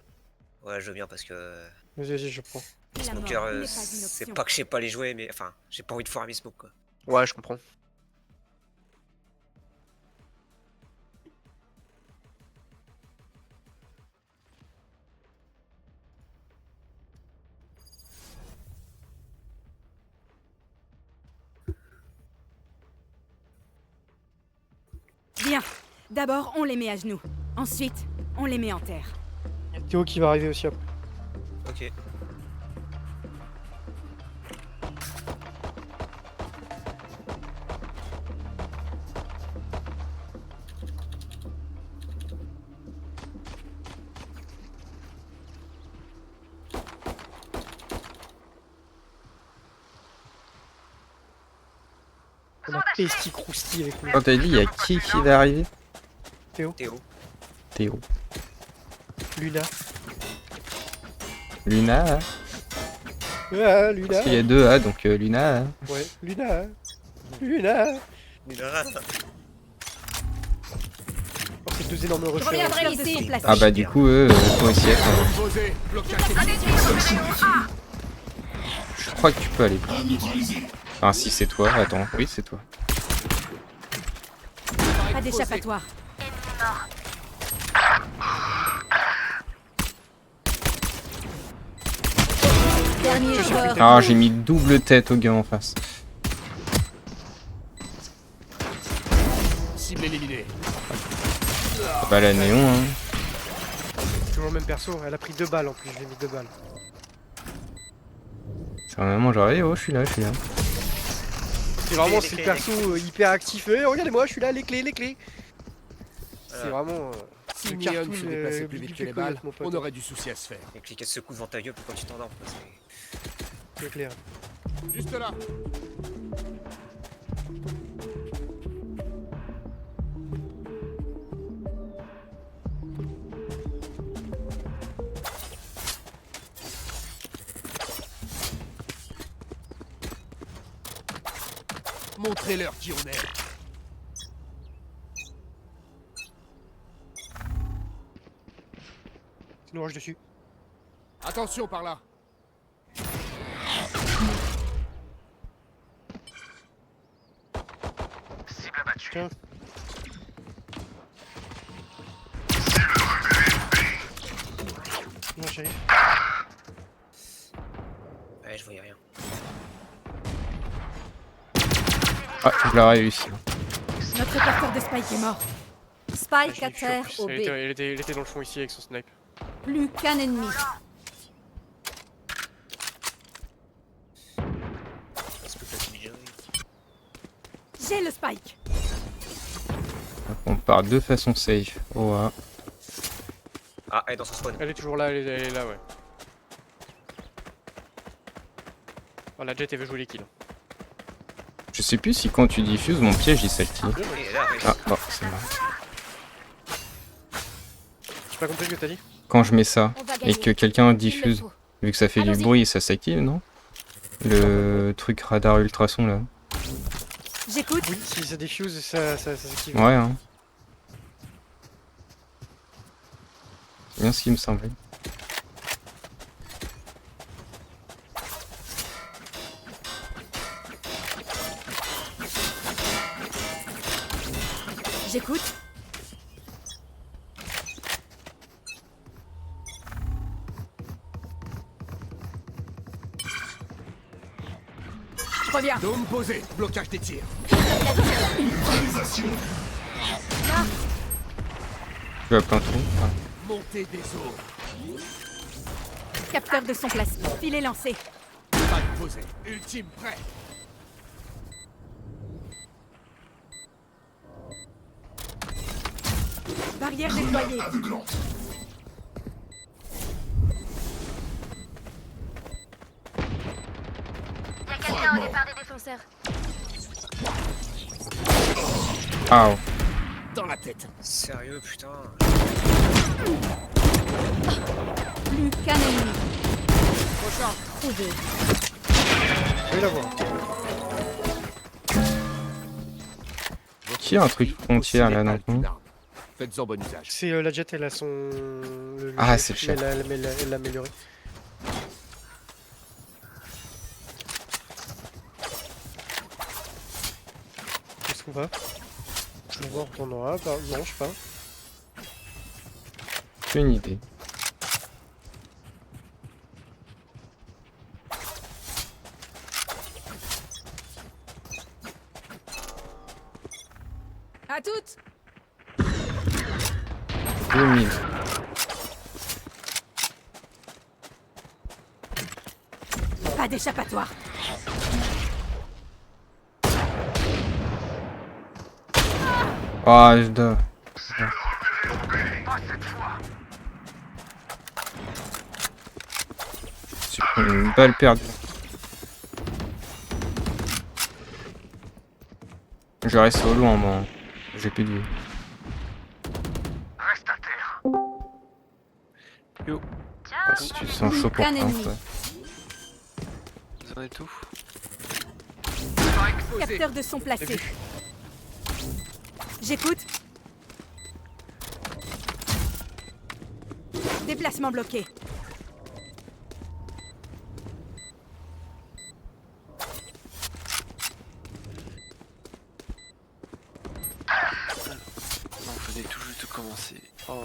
Speaker 9: Ouais, je veux bien parce que
Speaker 1: Vas-y, je prends.
Speaker 9: les
Speaker 4: La mort
Speaker 9: smokers,
Speaker 4: n'est pas une
Speaker 9: c'est
Speaker 4: option.
Speaker 9: pas que je sais pas les jouer, mais enfin, j'ai pas envie de foirer mes smokes quoi.
Speaker 1: Ouais, je comprends.
Speaker 6: Bien. D'abord, on les met à genoux. Ensuite, on les met en terre.
Speaker 1: Il y a Théo qui va arriver aussi après.
Speaker 9: Ok.
Speaker 1: On a Tessie Crousti avec nous.
Speaker 2: Quand t'as dit, il y a qui va arriver?
Speaker 9: Théo.
Speaker 2: Théo.
Speaker 1: Luna.
Speaker 2: Luna.
Speaker 1: Ah, Luna.
Speaker 2: Parce qu'il y a deux A, donc Luna.
Speaker 1: Ouais, Luna. Luna. Oh, c'est deux énormes
Speaker 6: Je
Speaker 1: rushers.
Speaker 6: reviendrai ici.
Speaker 2: Ah bah du coup, eux, faut aussi être...
Speaker 3: Posé, blocage.
Speaker 2: Je crois que tu peux aller plus. Enfin, si c'est toi, attends, oui, c'est toi.
Speaker 6: Pas d'échappatoire. Dernier joueur.
Speaker 2: Ah, j'ai mis double tête au gars en face.
Speaker 3: Cible éliminée.
Speaker 2: Ah bah la néon, hein.
Speaker 1: C'est toujours le même perso, elle a pris 2 balles en plus, j'ai mis 2 balles.
Speaker 2: C'est vraiment genre, eh, oh, je suis là, je suis là.
Speaker 1: C'est vraiment c'est le perso hyper actif. Regardez-moi, je suis là, les clés, les clés. C'est vraiment.
Speaker 3: Si
Speaker 1: le
Speaker 3: Neon
Speaker 1: cartoon,
Speaker 3: se déplaçait plus
Speaker 1: Billy
Speaker 3: vite que les
Speaker 1: Pickles,
Speaker 3: balles,
Speaker 1: mon pote.
Speaker 3: on aurait du souci à se faire.
Speaker 9: Et cliquer ce coup devant ta gueule quand tu t'endors. quoi, c'est-
Speaker 1: C'est clair.
Speaker 3: Juste là. Montrez-leur qui on est.
Speaker 1: C'est nous rush dessus.
Speaker 3: Attention par là.
Speaker 1: Tiens. Non, j'arrive.
Speaker 9: Ouais, je voyais rien.
Speaker 2: Ah, je l'ai réussi.
Speaker 6: Notre porteur de Spike est mort. Spike à terre au B.
Speaker 1: Il était dans le fond ici avec son snipe.
Speaker 6: Plus qu'un ennemi.
Speaker 9: Est-ce que t'as déjà
Speaker 6: J'ai le Spike.
Speaker 2: Donc, on part de façon safe. Oh, ah.
Speaker 9: Ah, elle est dans son spawn.
Speaker 1: Elle est toujours là, elle est là, ouais. Oh, la Jet, elle veut jouer les kills.
Speaker 2: Je sais plus si quand tu diffuses, mon piège il s'active.
Speaker 9: Et là, ouais.
Speaker 2: Ah, bon, c'est bon.
Speaker 1: J'ai pas compris ce que t'as dit.
Speaker 2: quand je mets ça
Speaker 4: On va
Speaker 2: et
Speaker 4: gagner.
Speaker 2: que quelqu'un
Speaker 4: Il le
Speaker 2: diffuse,
Speaker 4: faut.
Speaker 2: vu que ça fait du
Speaker 4: Allons-y.
Speaker 2: bruit, ça s'active, non? Le truc radar ultrason là.
Speaker 6: J'écoute.
Speaker 1: Oui, si ça diffuse, ça s'active.
Speaker 2: Ouais, hein. C'est bien ce qui me semblait.
Speaker 6: J'écoute. Je reviens.
Speaker 3: Dôme posé, blocage des tirs.
Speaker 2: Tu as plein de trous. Ah.
Speaker 3: Montée des eaux.
Speaker 6: Capteur de son placé. Filet lancé.
Speaker 3: Pas posé. Ultime prêt.
Speaker 6: Barrière déployée.
Speaker 4: Y'a quelqu'un au départ des défenseurs.
Speaker 2: Ah,
Speaker 3: Dans la tête.
Speaker 9: Sérieux, putain.
Speaker 6: Plus qu'un ennemi.
Speaker 4: Trouvé.
Speaker 1: Je vais la voir.
Speaker 2: qui a un truc frontière là, non?
Speaker 3: Faites-en bon usage.
Speaker 1: C'est la jet, elle a son.
Speaker 2: Ah,
Speaker 1: chef,
Speaker 2: c'est le chef.
Speaker 1: Elle l'a amélioré. Où est-ce qu'on va? Je vois, on retournera. Bah, non, je sais pas.
Speaker 2: J'ai une idée.
Speaker 6: À toutes.
Speaker 2: 2000.
Speaker 6: Pas d'échappatoire.
Speaker 2: Ah, je dois. J'ai pris une balle perdue. Je reste solo en moi. J'ai plus de vie. Si tu te sens chaud pour
Speaker 6: Qu'un
Speaker 2: ça.
Speaker 6: ennemi.
Speaker 10: Vous en êtes tout.
Speaker 6: Capteur de son placé. J'écoute. Déplacement bloqué.
Speaker 10: Non, vous venez tout juste de commencer. Oh.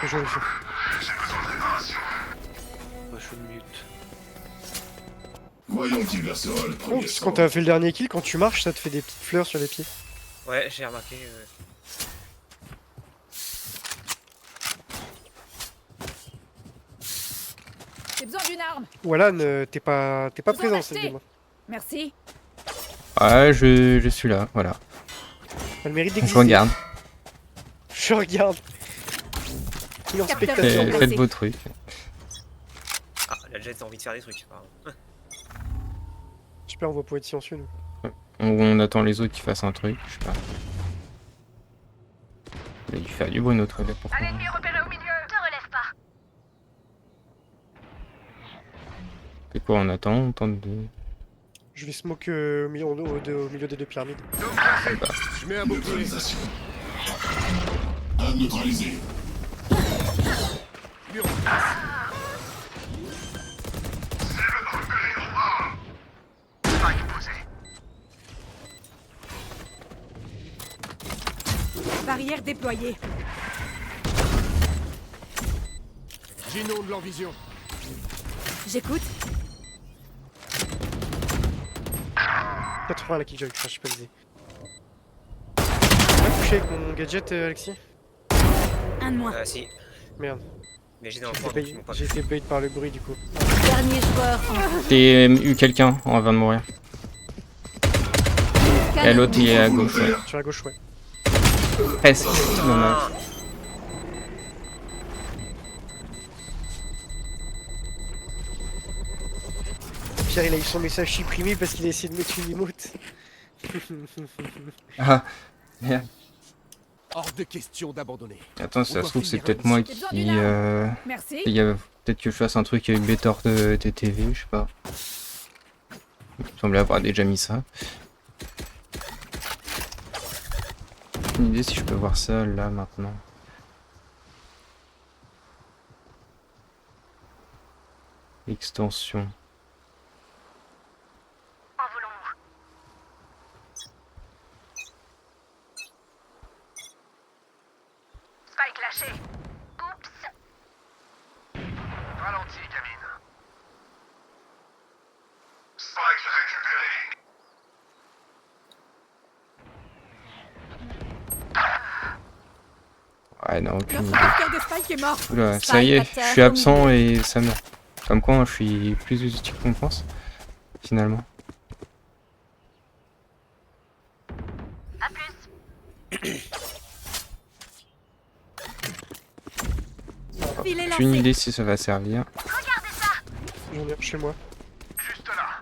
Speaker 1: Je
Speaker 10: Moi, je me mute.
Speaker 1: Bon, parce que quand t'as fait le dernier kill, quand tu marches, ça te fait des petites fleurs sur les pieds.
Speaker 9: Ouais, j'ai remarqué.
Speaker 6: J'ai besoin d'une arme.
Speaker 1: Ou Alan, t'es pas
Speaker 6: Vous en
Speaker 1: présent
Speaker 6: achetez
Speaker 1: cette game.
Speaker 6: Merci.
Speaker 2: Ouais, je suis là, voilà.
Speaker 1: Elle mérite
Speaker 2: Je
Speaker 1: d'exister.
Speaker 2: regarde.
Speaker 1: Je regarde. Il est en
Speaker 6: Capteur
Speaker 1: spectateur.
Speaker 6: de-
Speaker 2: Faites vos trucs.
Speaker 9: Ah, la jet a envie de faire des trucs. Pardon.
Speaker 1: Super, on va pouvoir être silencieux nous.
Speaker 2: On attend les autres qui fassent un truc, je sais pas. Il a dû faire du bruit notre élève pour
Speaker 4: Repéré au milieu. Te relève pas.
Speaker 2: C'est quoi, on attend, on tente de...
Speaker 1: Je vais smoke au milieu des deux pyramides.
Speaker 3: Je mets un bouclier.
Speaker 6: Barrière déployée.
Speaker 3: J'inonde leur vision.
Speaker 6: J'écoute.
Speaker 1: 80 la kickjoy, je sais pas viser. Tu m'as touché avec mon gadget, Alexis?
Speaker 6: Un de moins.
Speaker 9: Si.
Speaker 1: Merde.
Speaker 9: Mais j'ai dans le
Speaker 1: J'ai
Speaker 9: coin,
Speaker 1: été
Speaker 9: donc ils m'ont pas
Speaker 1: j'ai
Speaker 9: vu.
Speaker 1: été bait par le bruit du coup.
Speaker 6: Dernier joueur en
Speaker 2: J'ai eu quelqu'un avant de mourir. Et l'autre il est à gauche, ouais.
Speaker 1: Sur la gauche, ouais.
Speaker 2: Presque, dommage.
Speaker 1: Pierre, il a eu son message supprimé parce qu'il a essayé de mettre une emote.
Speaker 2: Ah, merde.
Speaker 3: Hors de question d'abandonner.
Speaker 2: Attends, ça
Speaker 3: On
Speaker 2: se trouve,
Speaker 3: doit
Speaker 2: c'est
Speaker 3: finir
Speaker 2: peut-être
Speaker 3: la
Speaker 2: moi
Speaker 6: mission.
Speaker 2: qui...
Speaker 6: Merci.
Speaker 2: Il y a peut-être que je fasse un truc avec Better TTV, je sais pas. Il me semblait avoir déjà mis ça. Une idée si je peux voir ça là maintenant. Extension.
Speaker 4: Spike lâché. Oups.
Speaker 5: Ralenti, Camille. Spike récupéré.
Speaker 2: Ouais, non, aucune
Speaker 6: Notre
Speaker 2: idée.
Speaker 6: porteur de Spike est mort.
Speaker 2: Oula,
Speaker 6: Spike
Speaker 2: ça y est,
Speaker 6: à
Speaker 2: je
Speaker 6: terre
Speaker 2: suis
Speaker 6: au
Speaker 2: absent
Speaker 6: milieu.
Speaker 2: et ça meurt. Comme quoi, je suis plus utile qu'on pense, finalement.
Speaker 4: À plus.
Speaker 6: Filet
Speaker 2: J'ai une
Speaker 6: lancé.
Speaker 2: idée si ça va servir.
Speaker 4: Regardez ça.
Speaker 1: J'en ai un chez moi.
Speaker 5: Juste là.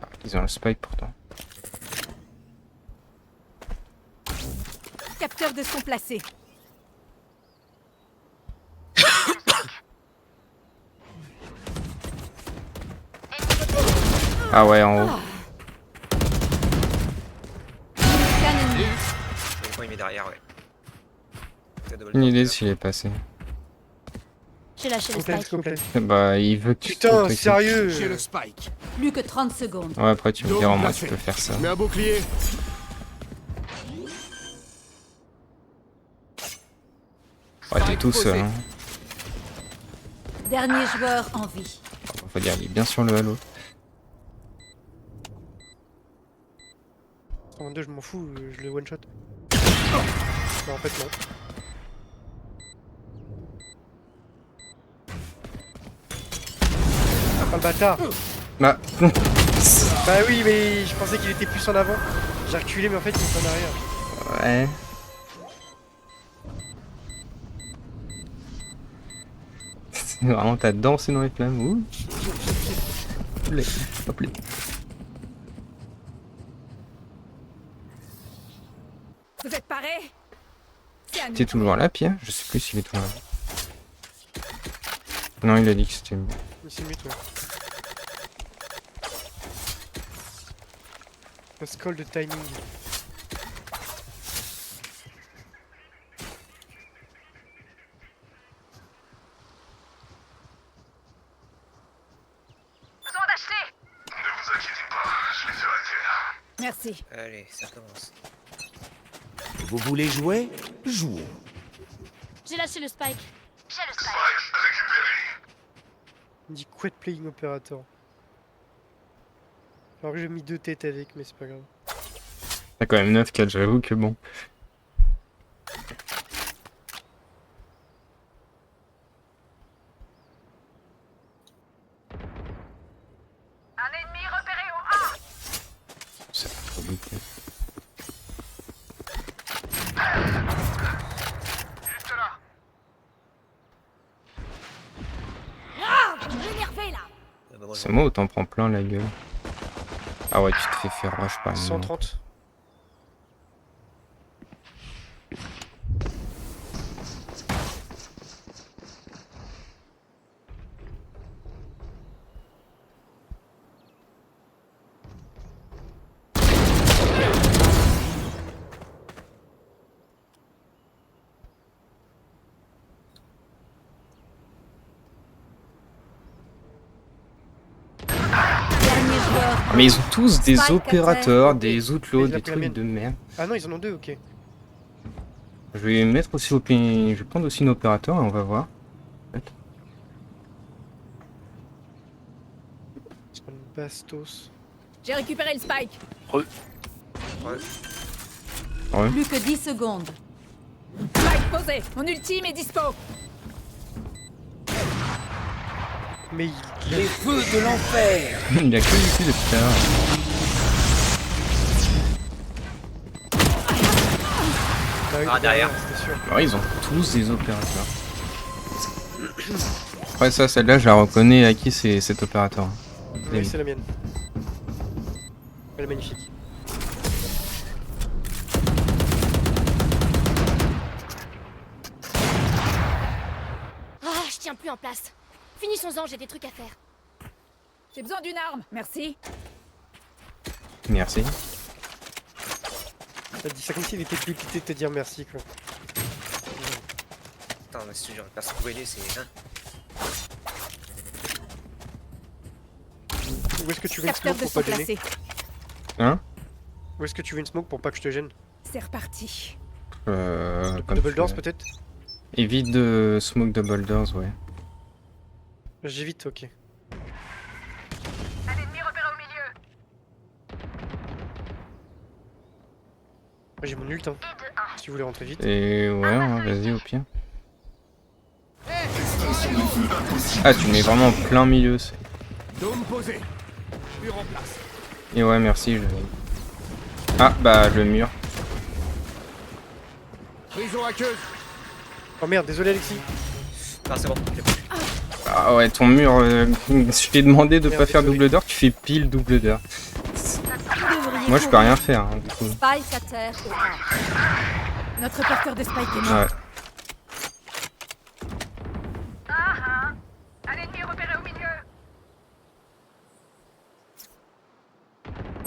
Speaker 2: Ah, ils ont le spike pourtant.
Speaker 6: Capteur de son placé.
Speaker 2: Ah ouais, en haut.
Speaker 6: Scan ennemi.
Speaker 9: Le point il met derrière, ouais. T'as double
Speaker 2: Une
Speaker 9: tap,
Speaker 2: idée
Speaker 9: là.
Speaker 2: s'il est passé.
Speaker 8: J'ai lâché le
Speaker 1: Complète,
Speaker 8: spike.
Speaker 1: complète.
Speaker 2: Bah, il veut que tu
Speaker 1: Putain,
Speaker 2: te
Speaker 1: sérieux.
Speaker 3: J'ai le spike.
Speaker 6: Plus que 30 secondes.
Speaker 2: Ouais, après tu me diras, moi tu peux faire ça.
Speaker 3: Mets un bouclier.
Speaker 2: Ouais, t'es tout seul, hein.
Speaker 6: Dernier joueur en vie.
Speaker 2: Faut dire, il est bien sur le halo.
Speaker 1: En 2, je m'en fous, je le one shot. Non, en fait, non. Ah, le bâtard.
Speaker 2: Bah,
Speaker 1: Bah oui, mais je pensais qu'il était plus en avant. J'ai reculé, mais en fait, il est en arrière.
Speaker 2: ouais. C'est vraiment, t'as dansé dans les flammes. Ouh. Allez, hop là.
Speaker 6: Vous êtes parés? C'est à nous.
Speaker 2: T'es toujours là, Pierre? Je sais plus s'il est toujours là. Non, il a dit que c'était mieux.
Speaker 1: Mais c'est mieux, toi. Un scroll de timing.
Speaker 4: Besoin d'acheter.
Speaker 5: Ne vous inquiétez pas, je les ai arrêtés.
Speaker 6: Merci.
Speaker 9: Allez, ça commence.
Speaker 3: Vous voulez jouer? Jouons.
Speaker 8: J'ai lâché le spike.
Speaker 4: J'ai le spike.
Speaker 5: Spike récupéré.
Speaker 1: Il me dit quad playing operator. Alors que j'ai mis 2 têtes avec, mais c'est pas grave.
Speaker 2: T'as quand même 9-4, j'avoue que bon.
Speaker 4: Un ennemi repéré au A.
Speaker 2: Ça va trop vite.
Speaker 5: Juste là.
Speaker 4: Énervé là.
Speaker 9: Ah bah, moi,
Speaker 2: C'est moi ou t'en prends plein la gueule? Ah ouais, tu te fais faire rush par une
Speaker 1: 130.
Speaker 6: Dernier joueur.
Speaker 2: Ah, mais ils ont tous des
Speaker 6: Spike
Speaker 2: opérateurs,
Speaker 6: attaque.
Speaker 2: des outlaws,
Speaker 1: Mais il a
Speaker 2: des
Speaker 1: pris la
Speaker 2: trucs
Speaker 1: mienne.
Speaker 2: de merde.
Speaker 1: Ah non, ils en ont 2, ok.
Speaker 2: Je vais mettre aussi je vais prendre aussi un opérateur et on va voir.
Speaker 1: C'est une bastos.
Speaker 6: J'ai récupéré le spike.
Speaker 2: Ouais.
Speaker 6: Plus que 10 secondes. Spike posé. Mon ultime est dispo.
Speaker 1: Mais il...
Speaker 3: Les feux de l'enfer.
Speaker 2: Il a que du cul depuis tout à l'heure.
Speaker 1: Bah oui,
Speaker 9: Ah, derrière.
Speaker 1: c'était sûr.
Speaker 2: Alors, ils ont tous des opérateurs. Après ça, celle-là, je la reconnais à qui c'est cet opérateur.
Speaker 1: Oui, c'est la mienne. Elle est magnifique.
Speaker 4: Ah, je tiens plus en place. Finissons-en, j'ai des trucs à faire.
Speaker 6: J'ai besoin d'une arme, merci.
Speaker 2: Merci.
Speaker 1: T'as dit ça comme s'il était plus quitté de te dire merci, quoi.
Speaker 9: Putain, mais si tu personne pouvait aider, c'est. Hein.
Speaker 1: Où est-ce que tu veux une
Speaker 6: Capteur
Speaker 1: smoke
Speaker 6: de
Speaker 1: pour
Speaker 6: son
Speaker 1: pas te gêner?
Speaker 6: placé.
Speaker 2: Hein?
Speaker 1: Où est-ce que tu veux une smoke pour pas que je te gêne?
Speaker 6: C'est reparti.
Speaker 2: Comme
Speaker 1: Double
Speaker 2: tu
Speaker 1: doors
Speaker 2: veux.
Speaker 1: peut-être?
Speaker 2: Évite de smoke double doors, ouais.
Speaker 1: J'évite, ok. Moi, j'ai mon ult, hein. Si vous voulez rentrer vite.
Speaker 2: Et ouais, hein, vas-y au pire. Ah, tu mets vraiment en plein milieu.
Speaker 3: Dôme posé. Mur en place.
Speaker 2: Et ouais, merci. Ah, bah le mur.
Speaker 3: Prison aqueuse.
Speaker 1: Oh merde, désolé Alexis.
Speaker 9: Ah, c'est bon, j'ai pas vu.
Speaker 2: Ah ouais, ton mur, je t'ai demandé de
Speaker 1: Merde,
Speaker 2: pas faire
Speaker 1: désolé.
Speaker 2: double d'or, tu fais pile double d'or. Moi je peux rien faire, hein, du coup.
Speaker 4: Spike à terre au A.
Speaker 6: Notre porteur de Spike est mort.
Speaker 2: Ouais.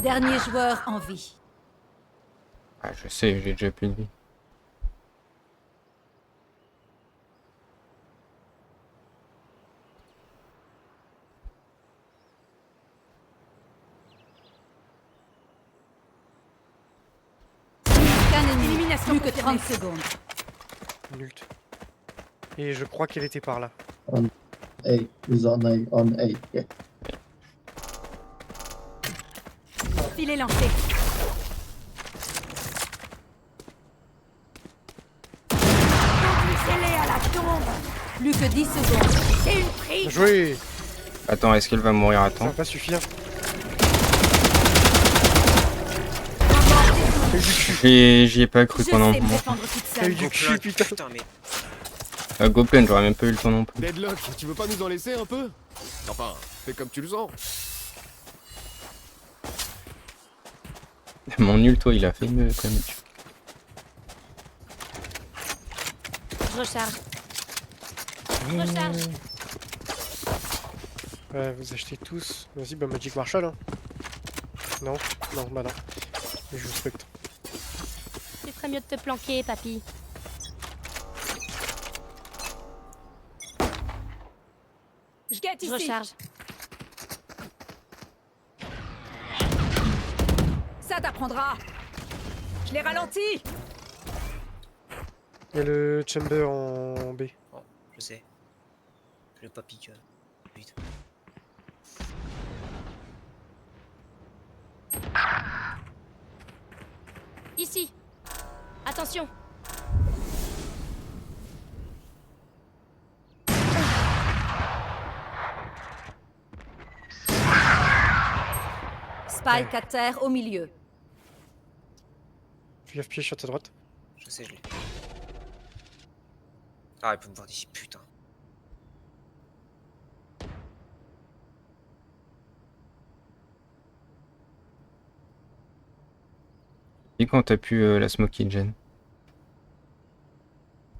Speaker 8: Dernier joueur en vie.
Speaker 2: Ah, je sais, j'ai déjà plus de vie.
Speaker 8: Scan ennemi.
Speaker 6: Élimination
Speaker 8: Plus que 30 secondes.
Speaker 1: Ult. Et je crois qu'elle était par là.
Speaker 11: A, is on A, yeah.
Speaker 6: Filet lancé. Poussez-les à la tombe.
Speaker 8: Plus que 10 secondes.
Speaker 6: C'est une prise.
Speaker 1: Bien joué!
Speaker 2: Attends, est-ce qu'elle va mourir à
Speaker 1: Ça
Speaker 2: temps?
Speaker 1: va pas suffire.
Speaker 2: J'y ai pas cru
Speaker 6: Je
Speaker 2: pendant un
Speaker 6: sais me
Speaker 2: moment.
Speaker 6: défendre toute
Speaker 1: T'as eu
Speaker 6: seule.
Speaker 1: du cul, putain!
Speaker 9: Putain, mais.
Speaker 2: Goplen, j'aurais même pas eu le temps non plus.
Speaker 3: Deadlock, tu veux pas nous en laisser un peu? Enfin, fais comme tu le sens.
Speaker 2: Mon nul, toi, il a fait mieux quand même.
Speaker 4: Je recharge. Je recharge.
Speaker 1: Ouais, vous achetez tous. Vas-y, bah Magic Marshall, hein. Non, non, bah non. Mais je vous respecte.
Speaker 4: Tu ferais mieux de te planquer, papy.
Speaker 6: Je guette
Speaker 4: Je
Speaker 6: ici.
Speaker 4: recharge.
Speaker 6: Ça t'apprendra. Je l'ai ralenti.
Speaker 1: Il y a le chamber en B.
Speaker 9: Oh, je sais. Je l'ai pas pique. Vite.
Speaker 4: Ici. Attention.
Speaker 8: Spike à terre au milieu.
Speaker 1: Fais gaffe, pied sur ta droite.
Speaker 9: Je sais, je l'ai. Ah, il peut me voir d'ici, putain.
Speaker 2: Et quand t'as pu la smoky gen?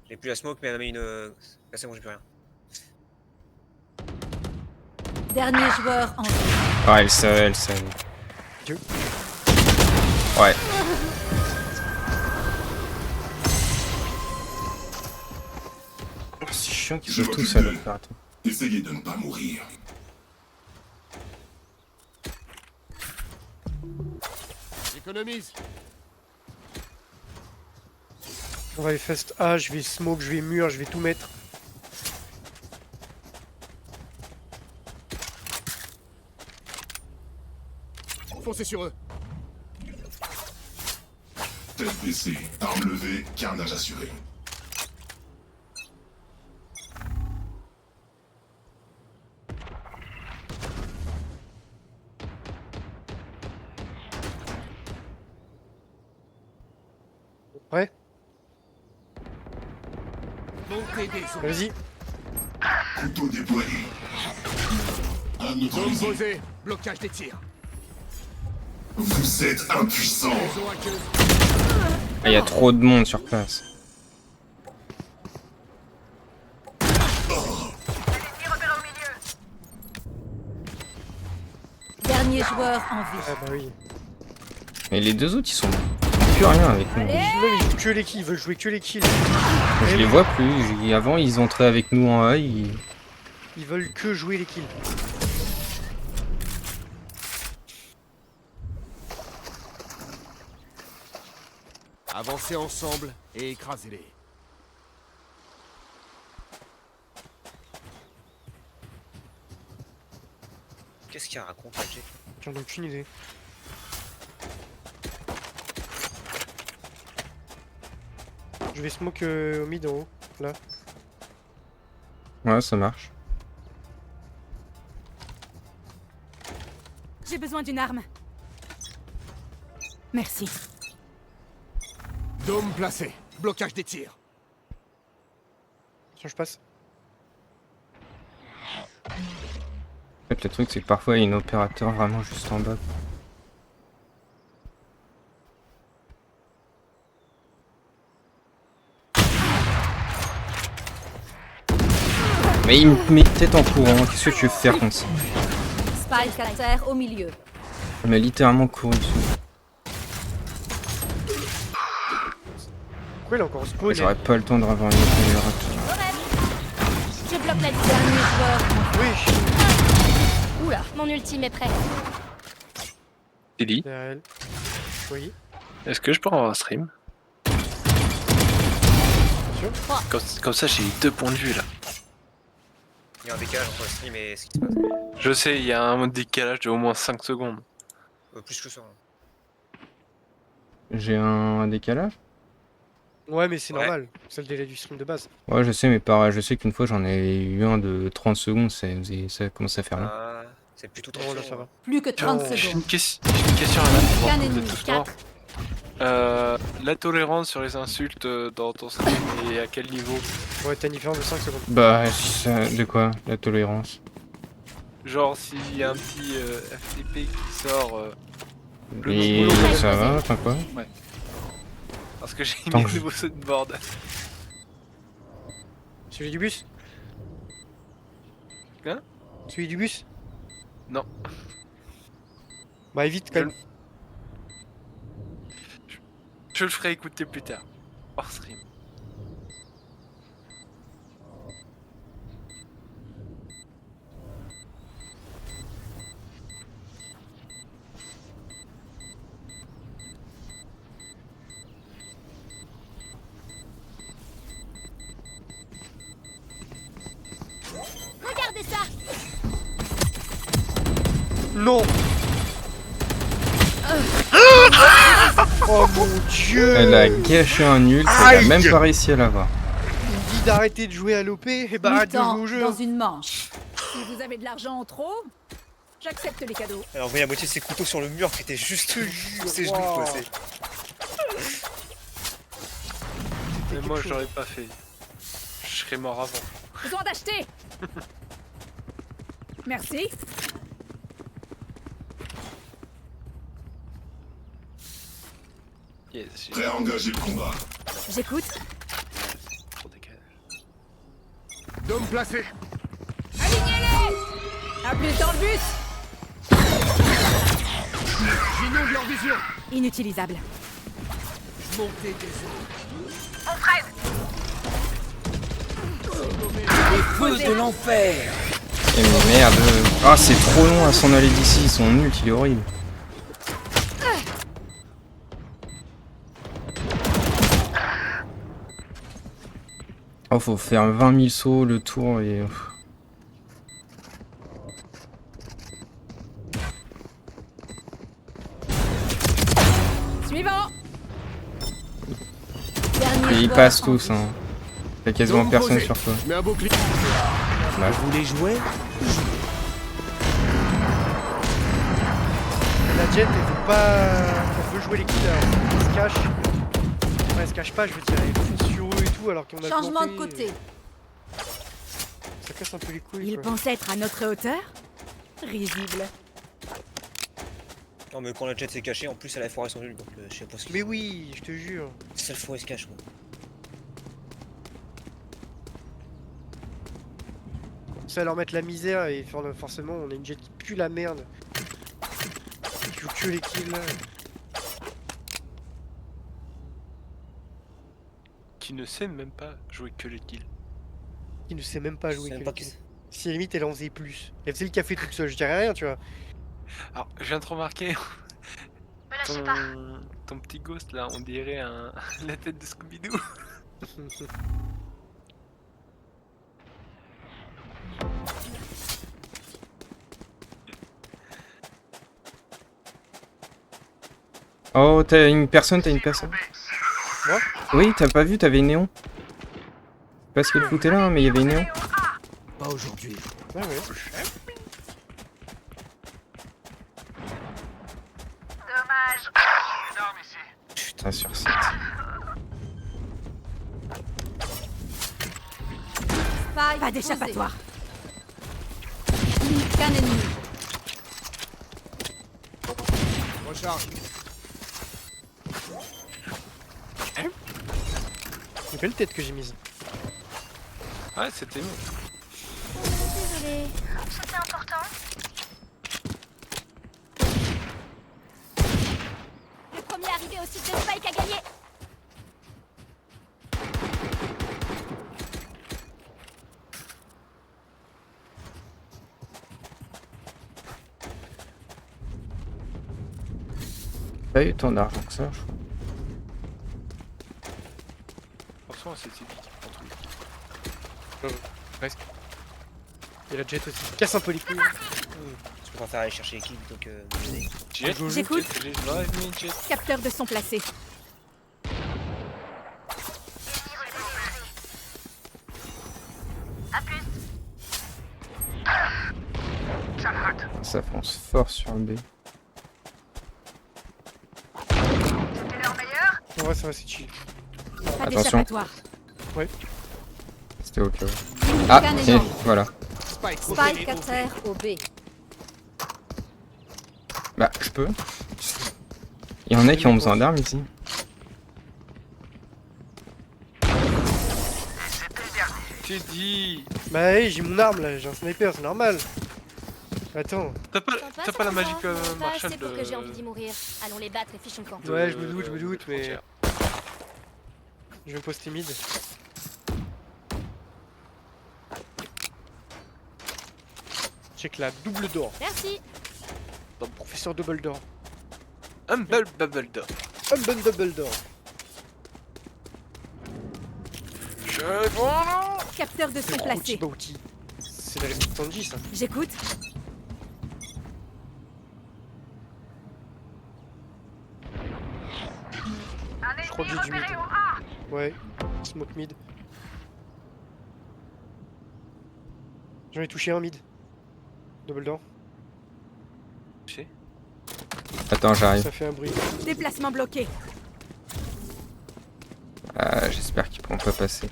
Speaker 9: J'ai plus la smoke, mais elle m'a mis une. Là, c'est bon, j'ai plus rien.
Speaker 8: Dernier joueur en vie.
Speaker 2: Ah, elle savait, elle savait.
Speaker 1: Dieu.
Speaker 2: Ouais. C'est chiant qu'ils soient tous à l'opérateur.
Speaker 5: Essayez de ne pas mourir.
Speaker 3: Économise.
Speaker 1: On va aller fast A, je vais smoke, je vais mur, je vais tout mettre.
Speaker 3: Foncez sur eux.
Speaker 5: Tête baissée, arme levée, carnage assuré.
Speaker 1: Prêt?
Speaker 3: Montez des
Speaker 1: Vas-y.
Speaker 5: Couteau déployé.
Speaker 3: Zone posée. Blocage des tirs.
Speaker 5: Vous êtes impuissant.
Speaker 3: Maison aqueuse.
Speaker 2: Ah, y a trop de monde sur place.
Speaker 8: Dernier joueur en vie.
Speaker 1: Ah bah oui.
Speaker 2: Mais les deux autres, ils sont plus rien avec nous.
Speaker 1: Non, mais ils jouent que les kills, ils veulent jouer que les kills.
Speaker 2: Je les vois plus. Avant, ils entraient avec nous en A.
Speaker 1: Ils veulent que jouer les kills.
Speaker 3: Avancez ensemble et écrasez-les.
Speaker 9: Qu'est-ce qu'il raconte, Alger?
Speaker 1: J'en ai aucune idée. Je vais smoke au mid en haut, là.
Speaker 2: Ouais, ça marche.
Speaker 6: J'ai besoin d'une arme. Merci.
Speaker 3: Dôme placé. Blocage des tirs.
Speaker 1: Tiens, je passe.
Speaker 2: En fait, le truc, c'est que parfois, il y a un opérateur vraiment juste en bas. Mais il me met tête en courant, qu'est-ce que tu veux faire comme ça?
Speaker 8: Spike à terre au milieu.
Speaker 2: Il m'a littéralement couru dessus.
Speaker 1: Pourquoi il est encore spawn?
Speaker 2: J'aurais pas le temps de revoir une autre meilleure attaque.
Speaker 8: Je bloque la dernier joueur.
Speaker 1: Oui,
Speaker 8: Oula, mon ultime est prêt.
Speaker 10: Ellie,
Speaker 1: derrière elle. Oui.
Speaker 10: est-ce que je peux avoir un stream?
Speaker 1: Sûr.
Speaker 10: Comme ça, j'ai 2 points de vue là.
Speaker 9: Il y a un décalage entre le stream et ce qui se passe.
Speaker 10: Je sais, il y a un décalage de au moins 5 secondes.
Speaker 9: Plus que ça. Hein.
Speaker 2: J'ai un décalage?
Speaker 1: Ouais, mais c'est
Speaker 9: Ouais.
Speaker 1: normal. C'est le délai du stream de base.
Speaker 2: Ouais, je sais, mais pareil, je sais qu'une fois j'en ai eu un de 30 secondes, ça commence à faire long.
Speaker 9: Ah, c'est plutôt
Speaker 1: Oh là, ça va.
Speaker 8: Plus que 30
Speaker 10: J'ai
Speaker 8: secondes.
Speaker 10: une question à mettre pour
Speaker 8: Qu'un
Speaker 10: voir que vous
Speaker 8: ennemi,
Speaker 10: êtes tous morts.
Speaker 8: 4.
Speaker 10: La tolérance sur les insultes dans ton stream et à quel niveau?
Speaker 1: Ouais, t'as une différence de 5 secondes.
Speaker 2: Bah, de quoi? La tolérance?
Speaker 10: Genre s'il y a un petit FTP qui sort, le
Speaker 2: Et
Speaker 10: nouveau logo.
Speaker 2: ça va, enfin quoi?
Speaker 10: Parce que j'ai
Speaker 2: Tant
Speaker 10: mis
Speaker 2: que
Speaker 10: un nouveau soundboard.
Speaker 1: Celui du bus?
Speaker 10: Hein?
Speaker 1: Celui du bus?
Speaker 10: Non.
Speaker 1: Bah évite quand même.
Speaker 10: Je le ferai écouter plus tard, hors stream.
Speaker 4: Regardez ça.
Speaker 1: Non. Oh mon dieu.
Speaker 2: Elle a gâché un nul, elle a même pas réussi à l'avoir.
Speaker 1: Il me dit d'arrêter de jouer à l'OP et bah arrête de jouer au jeu.
Speaker 8: Dans une manche.
Speaker 6: Si vous avez de l'argent en trop, j'accepte les cadeaux.
Speaker 9: Alors, vous voyez la moitié de ses couteaux sur le mur qui était juste ses genoux
Speaker 1: Wow.
Speaker 9: posés.
Speaker 10: Mais moi j'aurais pas fait. Je serais mort avant.
Speaker 6: Besoin d'acheter. Merci.
Speaker 10: Yes, j'ai
Speaker 5: Prêt à engager le combat.
Speaker 6: J'écoute.
Speaker 10: trop décalé.
Speaker 3: Dôme placé.
Speaker 6: À plus dans le bus.
Speaker 3: J'inonde leur vision.
Speaker 6: Inutilisable.
Speaker 3: Montez des eaux.
Speaker 5: Feu de l'enfer.
Speaker 2: Et merde. Ah, c'est trop long à s'en aller d'ici, son nul, il est horrible. Oh, faut faire 20 000 sauts le tour et...
Speaker 6: Suivant.
Speaker 8: Dernier
Speaker 2: Et ils
Speaker 8: joueur
Speaker 2: passent
Speaker 8: en
Speaker 2: tous,
Speaker 8: vie.
Speaker 2: hein. Y'a quasiment
Speaker 3: Donc,
Speaker 2: personne
Speaker 3: posé.
Speaker 2: sur toi.
Speaker 3: Je mets un bouclier.
Speaker 5: Vous voulez jouer?
Speaker 1: La Jet, elle veut pas. Elle veut jouer les kills, elle se cache. Enfin, elle se cache pas, je veux dire, elle fonce sur eux et tout alors qu'on a
Speaker 8: Changement de
Speaker 1: planté.
Speaker 8: côté.
Speaker 1: Ça casse un peu les couilles.
Speaker 6: Il
Speaker 1: quoi.
Speaker 6: pense être à notre hauteur? Risible.
Speaker 9: Non mais quand la jet s'est cachée, en plus elle a foiré son nul, donc je sais pas ce qu'il
Speaker 1: Mais oui, je te jure.
Speaker 9: C'est le fourré se cache quoi.
Speaker 1: Ça va leur mettre la misère et forcément on a une jet qui pue la merde. Qui joue que les kills là.
Speaker 10: Qui ne sait même pas jouer que les kills.
Speaker 1: Qui ne sait même pas jouer
Speaker 9: C'est
Speaker 1: que
Speaker 9: même
Speaker 1: les
Speaker 9: pas
Speaker 1: kills.
Speaker 9: que-
Speaker 1: Si à la limite elle en faisait plus. Elle faisait le café toute seule, je dirais rien, tu vois.
Speaker 10: Alors, je viens de remarquer. Ton petit ghost là, on dirait la tête de Scooby-Doo.
Speaker 2: Oh, t'as une personne,
Speaker 1: Moi?
Speaker 2: Oui, t'as pas vu, t'avais une néon. Pas ce qu'elle foutait là, hein, mais il y avait une néon.
Speaker 3: Pas aujourd'hui.
Speaker 1: Ouais, ouais.
Speaker 2: Putain, sur 7.
Speaker 4: Spike
Speaker 6: Pas d'échappatoire.
Speaker 4: posé. Qu'un ennemi.
Speaker 3: Recharge.
Speaker 1: Une belle tête que j'ai mise.
Speaker 10: Ouais, c'était mieux.
Speaker 4: Désolée.
Speaker 8: C'était important.
Speaker 4: Le premier arrivé au site de Spike a gagné.
Speaker 2: T'as eu tant d'argent que ça, je crois.
Speaker 10: Franchement, c'est typique. Entre nous.
Speaker 1: Presque. Et la jet aussi. Casse un peu les couilles.
Speaker 9: Je préfère aller chercher les kills plutôt que de mener.
Speaker 10: Jet,
Speaker 6: J'écoute.
Speaker 10: Jet, drive me, jet.
Speaker 6: Capteur de son placé.
Speaker 2: Ça fonce fort sur le B.
Speaker 1: Ouais, ça va, c'est chill.
Speaker 6: Pas
Speaker 2: Attention.
Speaker 6: d'échappatoire.
Speaker 2: C'était ok. Ah,
Speaker 4: Qu'un
Speaker 2: ok,
Speaker 4: ennemi.
Speaker 2: voilà.
Speaker 4: Spike à terre au B.
Speaker 2: Bah, je peux. Il y en a qui ont besoin d'armes ici.
Speaker 10: T'es dit.
Speaker 1: Bah, hey, j'ai mon arme là, j'ai un sniper, c'est normal. Attends.
Speaker 10: T'as pas la magie
Speaker 4: Pas
Speaker 10: Marshall
Speaker 4: assez pour que j'ai envie d'y mourir. Allons les battre et fichons le camp.
Speaker 1: Ouais, je me doute, mais.
Speaker 10: frontière.
Speaker 1: Je vais me poster mid. Check la double d'or.
Speaker 4: Merci.
Speaker 1: Dans professeur double d'or.
Speaker 10: Humble Bubble Door.
Speaker 1: Humble double d'or.
Speaker 10: Je vois.
Speaker 6: Capteur de son placé.
Speaker 1: Bouti. C'est la réplique de Sanji ça.
Speaker 6: J'écoute.
Speaker 1: Je crois que j'ai du mid. Ouais. Smoke mid. J'en ai touché un mid. Double d'or.
Speaker 2: Attends, j'arrive.
Speaker 1: Ça fait un bruit.
Speaker 6: Déplacement bloqué.
Speaker 2: J'espère qu'ils pourront pas passer.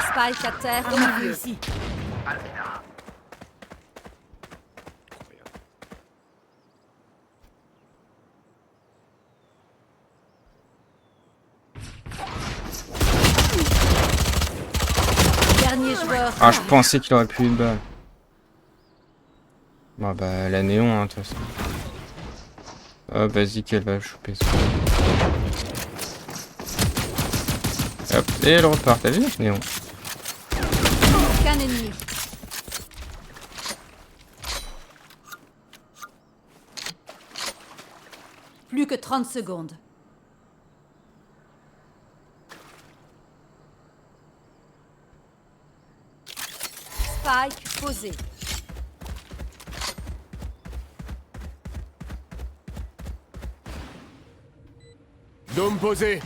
Speaker 4: Spike à terre au
Speaker 6: Arme
Speaker 4: milieu.
Speaker 6: ici.
Speaker 4: Dernier joueur.
Speaker 2: Ah, je pensais qu'il aurait pu une balle. Bon, bah, la néon, hein, de toute façon. Oh, vas-y, qu'elle va choper ça. Hop, et elle repart, t'as vu, néon?
Speaker 4: Qu'un ennemi.
Speaker 8: Plus que 30 secondes.
Speaker 4: Spike posé.
Speaker 3: Dôme posé.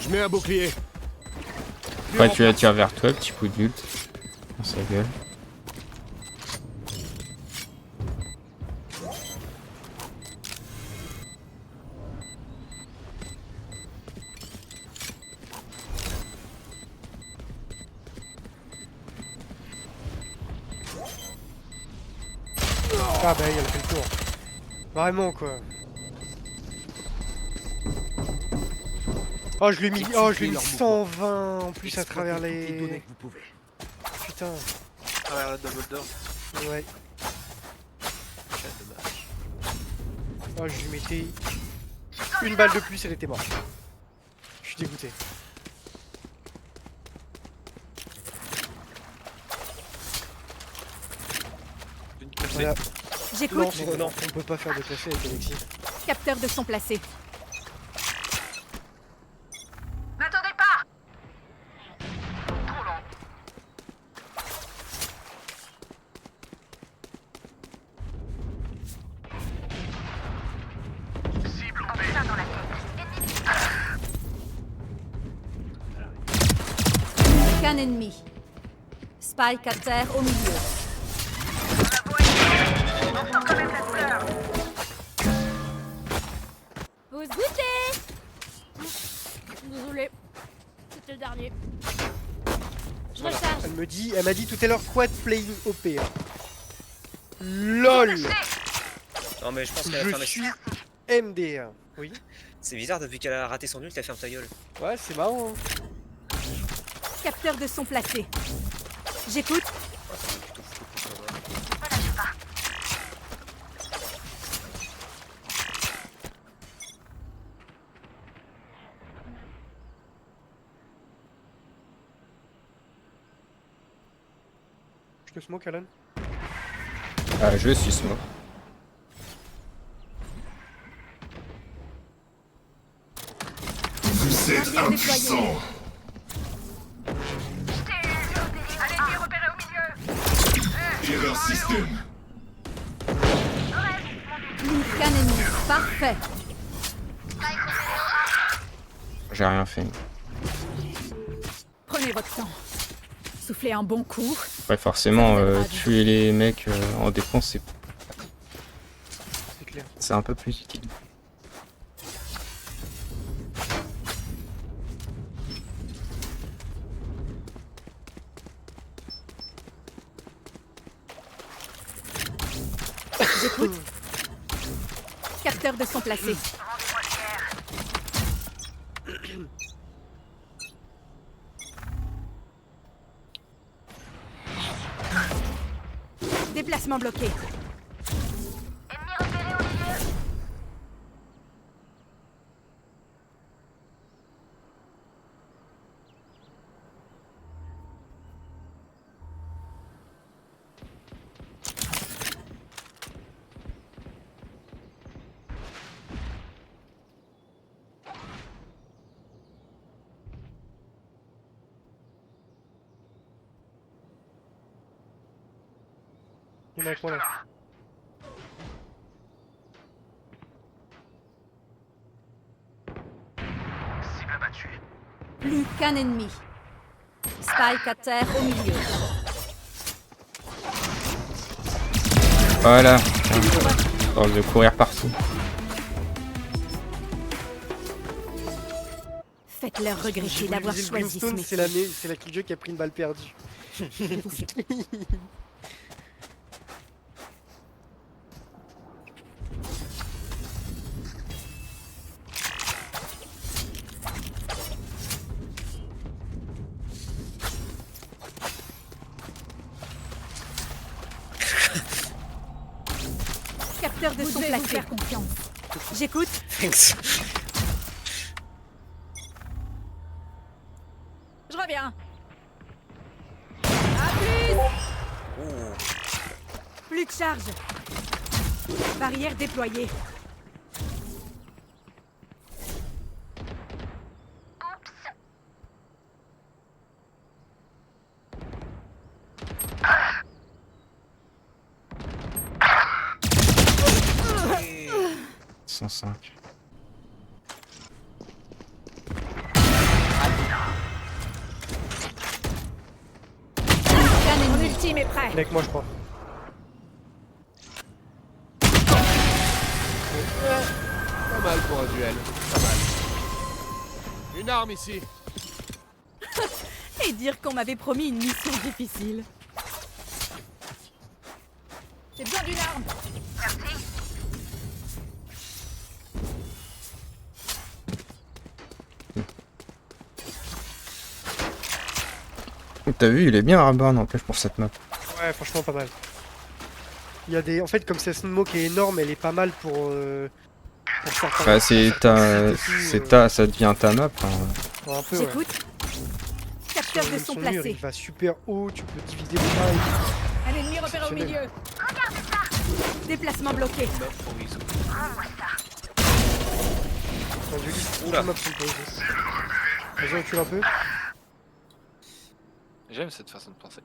Speaker 3: Je mets un bouclier.
Speaker 2: Après, tu la tires vers toi, petit coup d'ult. Dans sa gueule.
Speaker 1: Ah bah, il a fait le tour. Vraiment, quoi. Oh, je lui ai mis, oh, je lui ai mis 120 en plus à travers les... Putain.
Speaker 10: À travers la double door.
Speaker 1: Ouais.
Speaker 10: Quel dommage.
Speaker 1: Oh, je lui mettais une balle de plus, elle était morte. Je suis dégoûté.
Speaker 10: Une classée.
Speaker 1: Voilà.
Speaker 6: J'écoute.
Speaker 1: Non, c'est non, on peut pas faire de classé avec Alexis.
Speaker 6: Capteur de son placé.
Speaker 4: N'attendez pas.
Speaker 6: Qu'un ennemi. Spike à terre au milieu.
Speaker 4: Vous goûtez. Désolé. C'était le dernier. Je recharge.
Speaker 1: Elle m'a dit tout à l'heure quad playing OP. Hein. LOL.
Speaker 9: Non, mais je pense qu'elle a
Speaker 1: Je
Speaker 9: fermé.
Speaker 1: suis MDR. Oui.
Speaker 9: C'est bizarre, depuis qu'elle a raté son ult, elle ferme ta gueule.
Speaker 1: Ouais, c'est marrant. Hein.
Speaker 6: Capteur de son placé. J'écoute.
Speaker 1: Je te smoke, Alan.
Speaker 2: Ah, je suis smoke.
Speaker 6: Vous êtes impuissant.
Speaker 4: Erreur système.
Speaker 6: Qu'un ennemi. Parfait.
Speaker 2: J'ai rien fait.
Speaker 6: Prenez votre temps. Soufflez un bon coup.
Speaker 2: Ouais, forcément, tuer les mecs en défense,
Speaker 1: C'est clair.
Speaker 2: c'est un peu plus utile.
Speaker 6: J'écoute. Capteur de son placé. Déplacement bloqué.
Speaker 1: Il y en a avec moi là.
Speaker 6: Plus qu'un ennemi. Spike à terre au milieu.
Speaker 2: Voilà. On de courir partout.
Speaker 6: Faites-leur regretter
Speaker 1: J'ai
Speaker 6: d'avoir
Speaker 1: utilisé le
Speaker 6: choisi ce
Speaker 1: Brimstone,
Speaker 6: métier.
Speaker 1: c'est la Killjoy qui a pris une balle perdue.
Speaker 6: Capteur de son placé. Faire confiance. J'écoute.
Speaker 9: Thanks.
Speaker 6: Je reviens.
Speaker 9: Ouh.
Speaker 6: Plus de charge. Barrière déployée.
Speaker 9: Et-
Speaker 2: 105.
Speaker 6: Mon ultime est prêt.
Speaker 1: Il est avec moi, je crois.
Speaker 3: Pas mal pour un duel. Pas mal. Une arme ici.
Speaker 6: Et dire qu'on m'avait promis une mission difficile.
Speaker 4: J'ai besoin d'une arme.
Speaker 2: T'as vu, il est bien Raborn n'empêche pour cette map.
Speaker 1: Ouais, franchement, pas mal. Il y a des... En fait, comme cette smoke est énorme, elle est pas mal pour certains...
Speaker 2: Bah, c'est
Speaker 1: pour certains
Speaker 2: ta.
Speaker 1: sites et tout,
Speaker 2: C'est ta. Ça devient ta map. Hein.
Speaker 1: Ouais, un peu, ouais.
Speaker 6: J'écoute. Capteur de son
Speaker 1: Son mur,
Speaker 6: placé.
Speaker 1: il va super haut, tu peux diviser le pareil.
Speaker 4: Un ennemi repéré au milieu.
Speaker 6: Déplacement bloqué.
Speaker 9: Oula.
Speaker 1: Vas-y, recule un peu.
Speaker 10: J'aime cette façon de penser.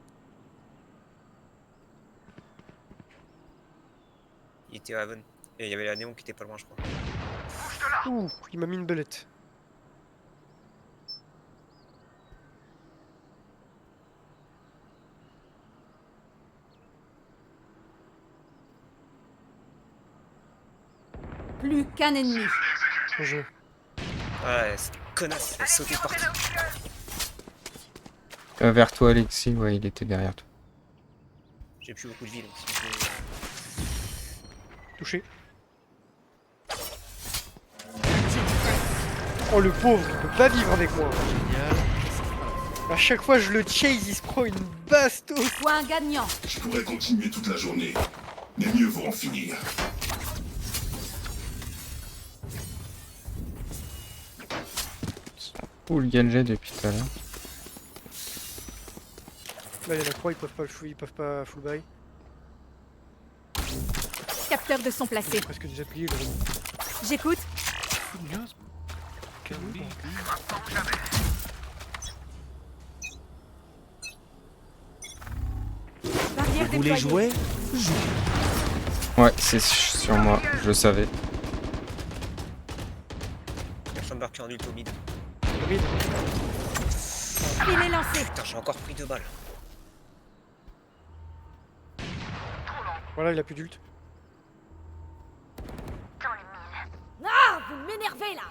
Speaker 9: Il était à Haven. Et il y avait la néon qui était pas loin, je crois.
Speaker 1: Ouh, il m'a mis une belette.
Speaker 6: Plus qu'un ennemi.
Speaker 1: Bon jeu.
Speaker 9: Ouais, cette connasse, elle sautait partout.
Speaker 2: Vers toi, Alexis. Ouais, il était derrière toi.
Speaker 9: J'ai plus beaucoup de vie, donc si
Speaker 1: Touché. Oh le pauvre, il peut pas vivre avec moi.
Speaker 3: Génial.
Speaker 1: À chaque fois je le chase, il se prend une bastos.
Speaker 6: Point gagnant.
Speaker 12: Je pourrais continuer toute la journée, mais mieux vaut en finir.
Speaker 2: Full gadget depuis tout à l'heure.
Speaker 1: Là il y en a 3, ils peuvent pas full buy.
Speaker 6: Capteur de son placé.
Speaker 1: Presque déjà plié.
Speaker 6: J'écoute. Barrière
Speaker 3: Vous voulez
Speaker 6: déployée.
Speaker 3: jouer?
Speaker 2: Ouais, c'est sur moi. Je le savais.
Speaker 9: il y a Chamber qui en ult au mid.
Speaker 6: Il est lancé.
Speaker 9: Putain, j'ai encore pris 2 balles.
Speaker 1: Voilà, il a plus d'ult.
Speaker 4: Ah, vous m'énervez là.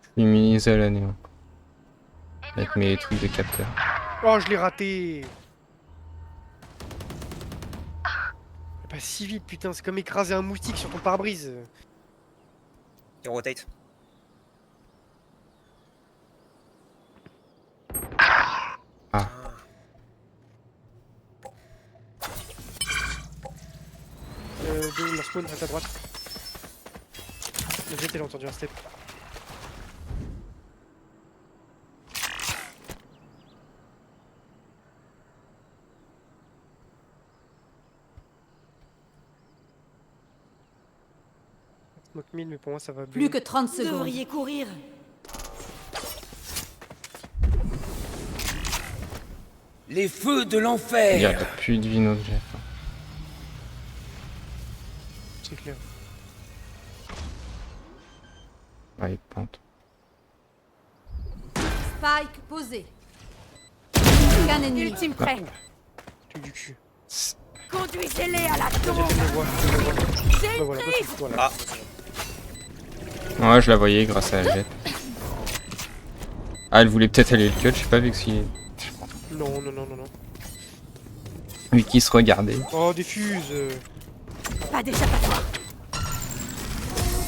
Speaker 2: Je suis minimisé à la néon. Avec mes trucs de capteur.
Speaker 1: Oh, je l'ai raté. Pas si vite, putain, c'est comme écraser un moustique sur ton pare-brise.
Speaker 9: Il rotate.
Speaker 2: Ah.
Speaker 1: Leur spawn à ta droite. Le jet, elle a entendu un step. Smoke mid, mais pour moi ça va
Speaker 6: Plus que 30
Speaker 8: Vous
Speaker 6: secondes.
Speaker 8: devriez courir.
Speaker 5: Les feux de
Speaker 2: Il y
Speaker 5: l'enfer.
Speaker 2: a plus de vie notre Jeff.
Speaker 1: C'est clair.
Speaker 2: Ah, il pente.
Speaker 6: Spike posé. Qu'un ennemi. Ultime prêt.
Speaker 1: Truc du cul.
Speaker 6: Conduisez-les à la
Speaker 1: Vas-y,
Speaker 6: tombe.
Speaker 1: je le vois.
Speaker 6: J'ai
Speaker 1: Bah voilà,
Speaker 6: une prise.
Speaker 1: voilà.
Speaker 9: Ah,
Speaker 2: Ouais, je la voyais grâce à la jet. Ah, elle voulait peut-être aller le cut, je sais pas vu que si.
Speaker 1: Non, non, non, non, non.
Speaker 2: Vu qu'il se regardait.
Speaker 1: Oh, diffuse.
Speaker 6: Pas d'échappatoire.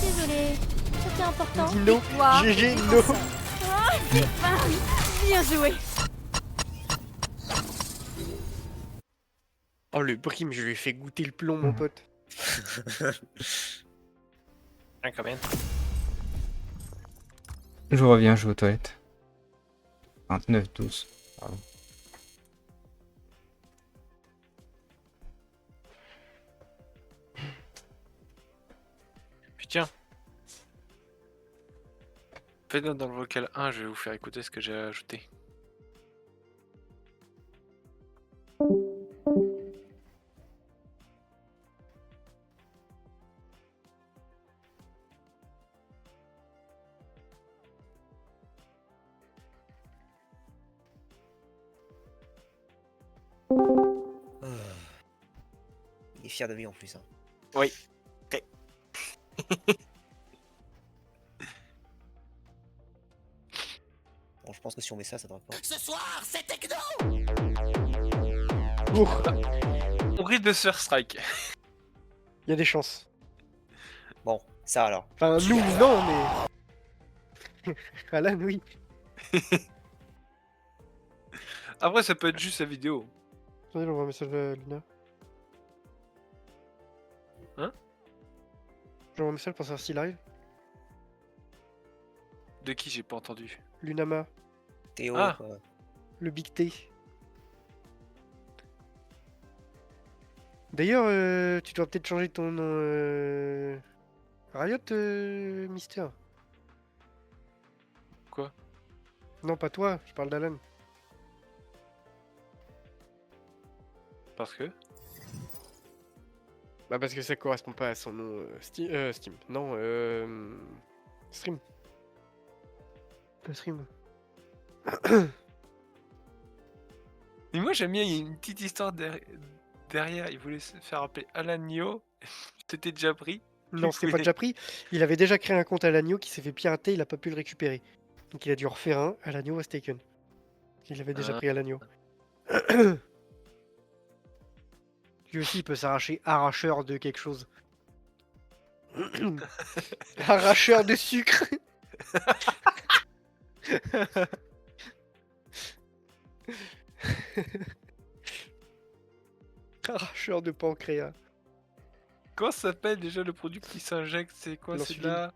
Speaker 4: Désolé, c'était important.
Speaker 1: Dis non.
Speaker 6: Victoire.
Speaker 1: GG, no.
Speaker 6: Ah, c'est fin. Bien joué.
Speaker 1: Oh, le Brim, je lui ai fait goûter le plomb, mon pote.
Speaker 10: Un quand même.
Speaker 2: Je reviens jouer aux toilettes. 29-12. Pardon.
Speaker 10: Puis tiens. Faites-le dans le vocal 1, je vais vous faire écouter ce que j'ai ajouté.
Speaker 9: il est fier de lui en plus. Hein.
Speaker 10: Oui.
Speaker 9: Bon, je pense que si on met ça, ça devrait pas.
Speaker 5: Ce soir, c'est techno.
Speaker 1: Go.
Speaker 10: On risque de se faire strike.
Speaker 1: Il y a des chances.
Speaker 9: Bon, ça alors.
Speaker 1: Enfin, nous, non, mais... Alan, oui.
Speaker 10: Après, ça peut être juste la vidéo.
Speaker 1: Attendez, j'envoie un message à Luna.
Speaker 10: Hein?
Speaker 1: J'envoie un message pour savoir s'il arrive.
Speaker 10: De qui j'ai pas entendu?
Speaker 1: Lunama,
Speaker 9: Théo.
Speaker 10: Ah.
Speaker 1: le Big T. D'ailleurs, tu dois peut-être changer ton nom. Riot, Mister.
Speaker 10: Quoi?
Speaker 1: Non, pas toi, je parle d'Alan.
Speaker 10: Parce que?
Speaker 1: Bah parce que ça correspond pas à son nom Steam. Non, Stream. Pas Stream.
Speaker 10: Mais moi j'aime bien, il y a une petite histoire derrière. Il voulait se faire appeler Alan Nio. T'étais déjà pris?
Speaker 1: Non, c'était pas déjà pris. Il avait déjà créé un compte à l'agneau qui s'est fait pirater, il a pas pu le récupérer. Donc il a dû en refaire un, à l'agneau was taken. Il avait déjà
Speaker 10: Ah.
Speaker 1: pris à l'agneau. Lui aussi il peut s'arracher arracheur de quelque chose. Arracheur de sucre. Arracheur de pancréas.
Speaker 10: Comment ça s'appelle déjà le produit qui s'injecte? C'est quoi? C'est
Speaker 1: L'insuline.
Speaker 10: là.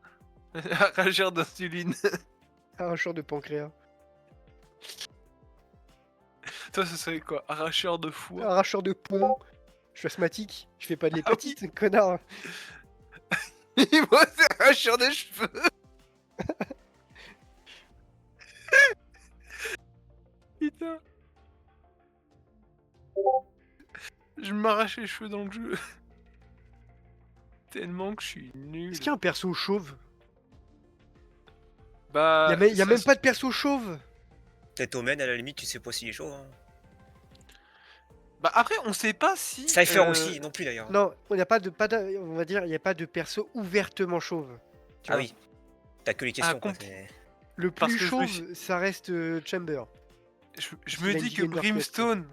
Speaker 10: Arracheur d'insuline.
Speaker 1: Arracheur de pancréas.
Speaker 10: Toi, ce serait quoi? Arracheur de foie?
Speaker 1: Arracheur de poumon. Je suis asthmatique, je fais pas de l'hépatite, connard.
Speaker 10: Et moi, c'est arracheur de cheveux. Putain. Je m'arrache les cheveux dans le jeu. Tellement que je suis nul.
Speaker 1: Est-ce qu'il y a un perso chauve?
Speaker 10: Bah.
Speaker 1: Il y a
Speaker 10: ça
Speaker 1: même
Speaker 10: se-
Speaker 1: pas de perso chauve.
Speaker 9: Peut-être Omen, à la limite, tu sais pas s'il est chaud. Hein.
Speaker 10: Bah après, on sait pas si.
Speaker 9: Cypher aussi, non plus d'ailleurs.
Speaker 1: Non, on n'y a pas de, on va dire, il n'y a pas de perso ouvertement chauve. Tu
Speaker 9: Ah
Speaker 1: vois.
Speaker 9: oui. T'as que les questions. quoi,
Speaker 10: compl-
Speaker 9: c'est-
Speaker 1: Le
Speaker 10: Parce
Speaker 1: plus
Speaker 10: que je me
Speaker 1: chauve, ça reste Chamber.
Speaker 10: Je
Speaker 1: Il
Speaker 10: me
Speaker 1: a
Speaker 10: dis
Speaker 1: une
Speaker 10: que
Speaker 1: gamer quest.
Speaker 10: Brimstone,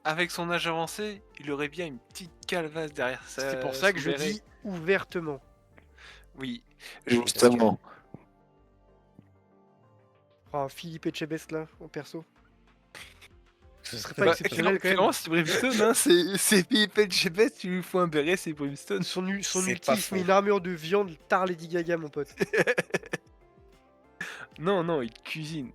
Speaker 10: avec son âge avancé, il aurait bien une petite calvasse derrière ça.
Speaker 1: C'est pour ça que je dis ouvertement.
Speaker 10: Oui.
Speaker 3: Justement.
Speaker 1: Oh, Philippe Etchebest là, en perso. Ce serait pas
Speaker 10: Bah,
Speaker 1: exceptionnel quand même.
Speaker 10: clairement, c'est Brimstone, hein, c'est Philippe Etchebest, tu lui fous un béret, c'est Brimstone.
Speaker 1: Son
Speaker 9: C'est
Speaker 1: ulti,
Speaker 9: pas
Speaker 1: il se met
Speaker 9: faux.
Speaker 1: une armure de viande, tard Lady Gaga, mon pote.
Speaker 10: Non, non, il cuisine.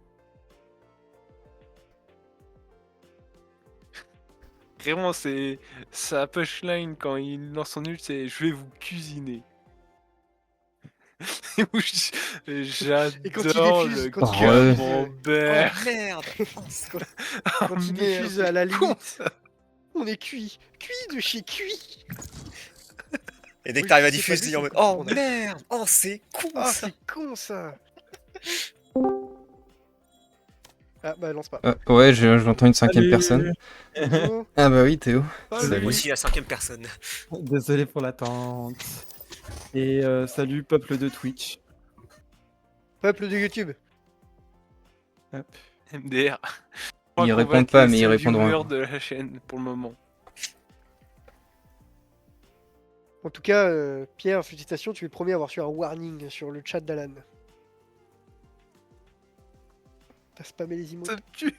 Speaker 10: Vraiment, c'est sa punchline quand il lance son ult, c'est je vais vous cuisiner.
Speaker 1: Et quand il
Speaker 10: J'adore
Speaker 1: défuse,
Speaker 10: le
Speaker 1: quand il
Speaker 10: camembert.
Speaker 9: Oh merde.
Speaker 1: Quand il
Speaker 10: merde,
Speaker 1: diffuse à la
Speaker 10: c'est con,
Speaker 1: limite,
Speaker 10: ça.
Speaker 1: on est cuit. Cuit de chez cuit.
Speaker 9: Et dès que
Speaker 1: Oui,
Speaker 9: t'arrives à
Speaker 1: c'est pas
Speaker 9: diffuser,
Speaker 1: dit,
Speaker 9: tu dis en
Speaker 1: c'est
Speaker 9: mode
Speaker 1: con,
Speaker 9: oh
Speaker 1: on a-
Speaker 9: merde. Oh c'est con
Speaker 1: Ah,
Speaker 9: ça.
Speaker 1: c'est con ça. Ah bah lance pas.
Speaker 2: Ouais, j'entends une cinquième personne.
Speaker 1: Oh,
Speaker 2: Ah bah oui, Théo.
Speaker 9: Moi
Speaker 2: Salut.
Speaker 9: aussi la cinquième personne.
Speaker 13: Désolé pour l'attente. Et salut peuple de Twitch.
Speaker 1: Peuple de YouTube.
Speaker 13: Hop.
Speaker 10: MDR.
Speaker 2: Ils répondent pas, mais ils
Speaker 10: répondront.
Speaker 2: répondront.
Speaker 10: De la chaîne pour le moment.
Speaker 1: En tout cas, Pierre, félicitations, tu es le premier à avoir reçu un warning sur le chat d'Alan. T'as spammé les emotes.
Speaker 10: Ça me tue.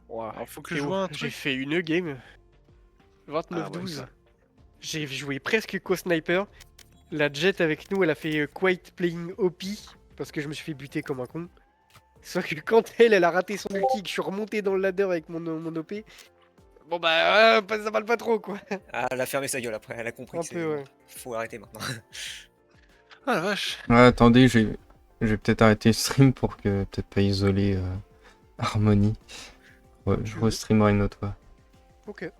Speaker 1: Ouah,
Speaker 10: Alors, faut que
Speaker 1: c'est
Speaker 10: je
Speaker 1: ouf.
Speaker 10: joue un
Speaker 1: J'ai
Speaker 10: truc.
Speaker 1: fait une game. 29-12.
Speaker 10: Ah ouais, ça.
Speaker 1: J'ai joué presque co-sniper. La Jet avec nous, elle a fait quite playing OP. Parce que je me suis fait buter comme un con. Sauf que quand elle a raté son ulti, que je suis remonté dans le ladder avec mon OP. Bon bah, ça parle pas trop quoi.
Speaker 9: Ah, elle a fermé sa gueule après, elle a compris
Speaker 1: Un
Speaker 9: que c'est...
Speaker 1: peu, ouais.
Speaker 9: Faut arrêter maintenant.
Speaker 10: Ah la vache.
Speaker 2: Ouais, attendez, je vais peut-être arrêter le stream pour que peut-être pas isoler Harmony. Ouais, je restreamerai une autre fois.
Speaker 1: Ok.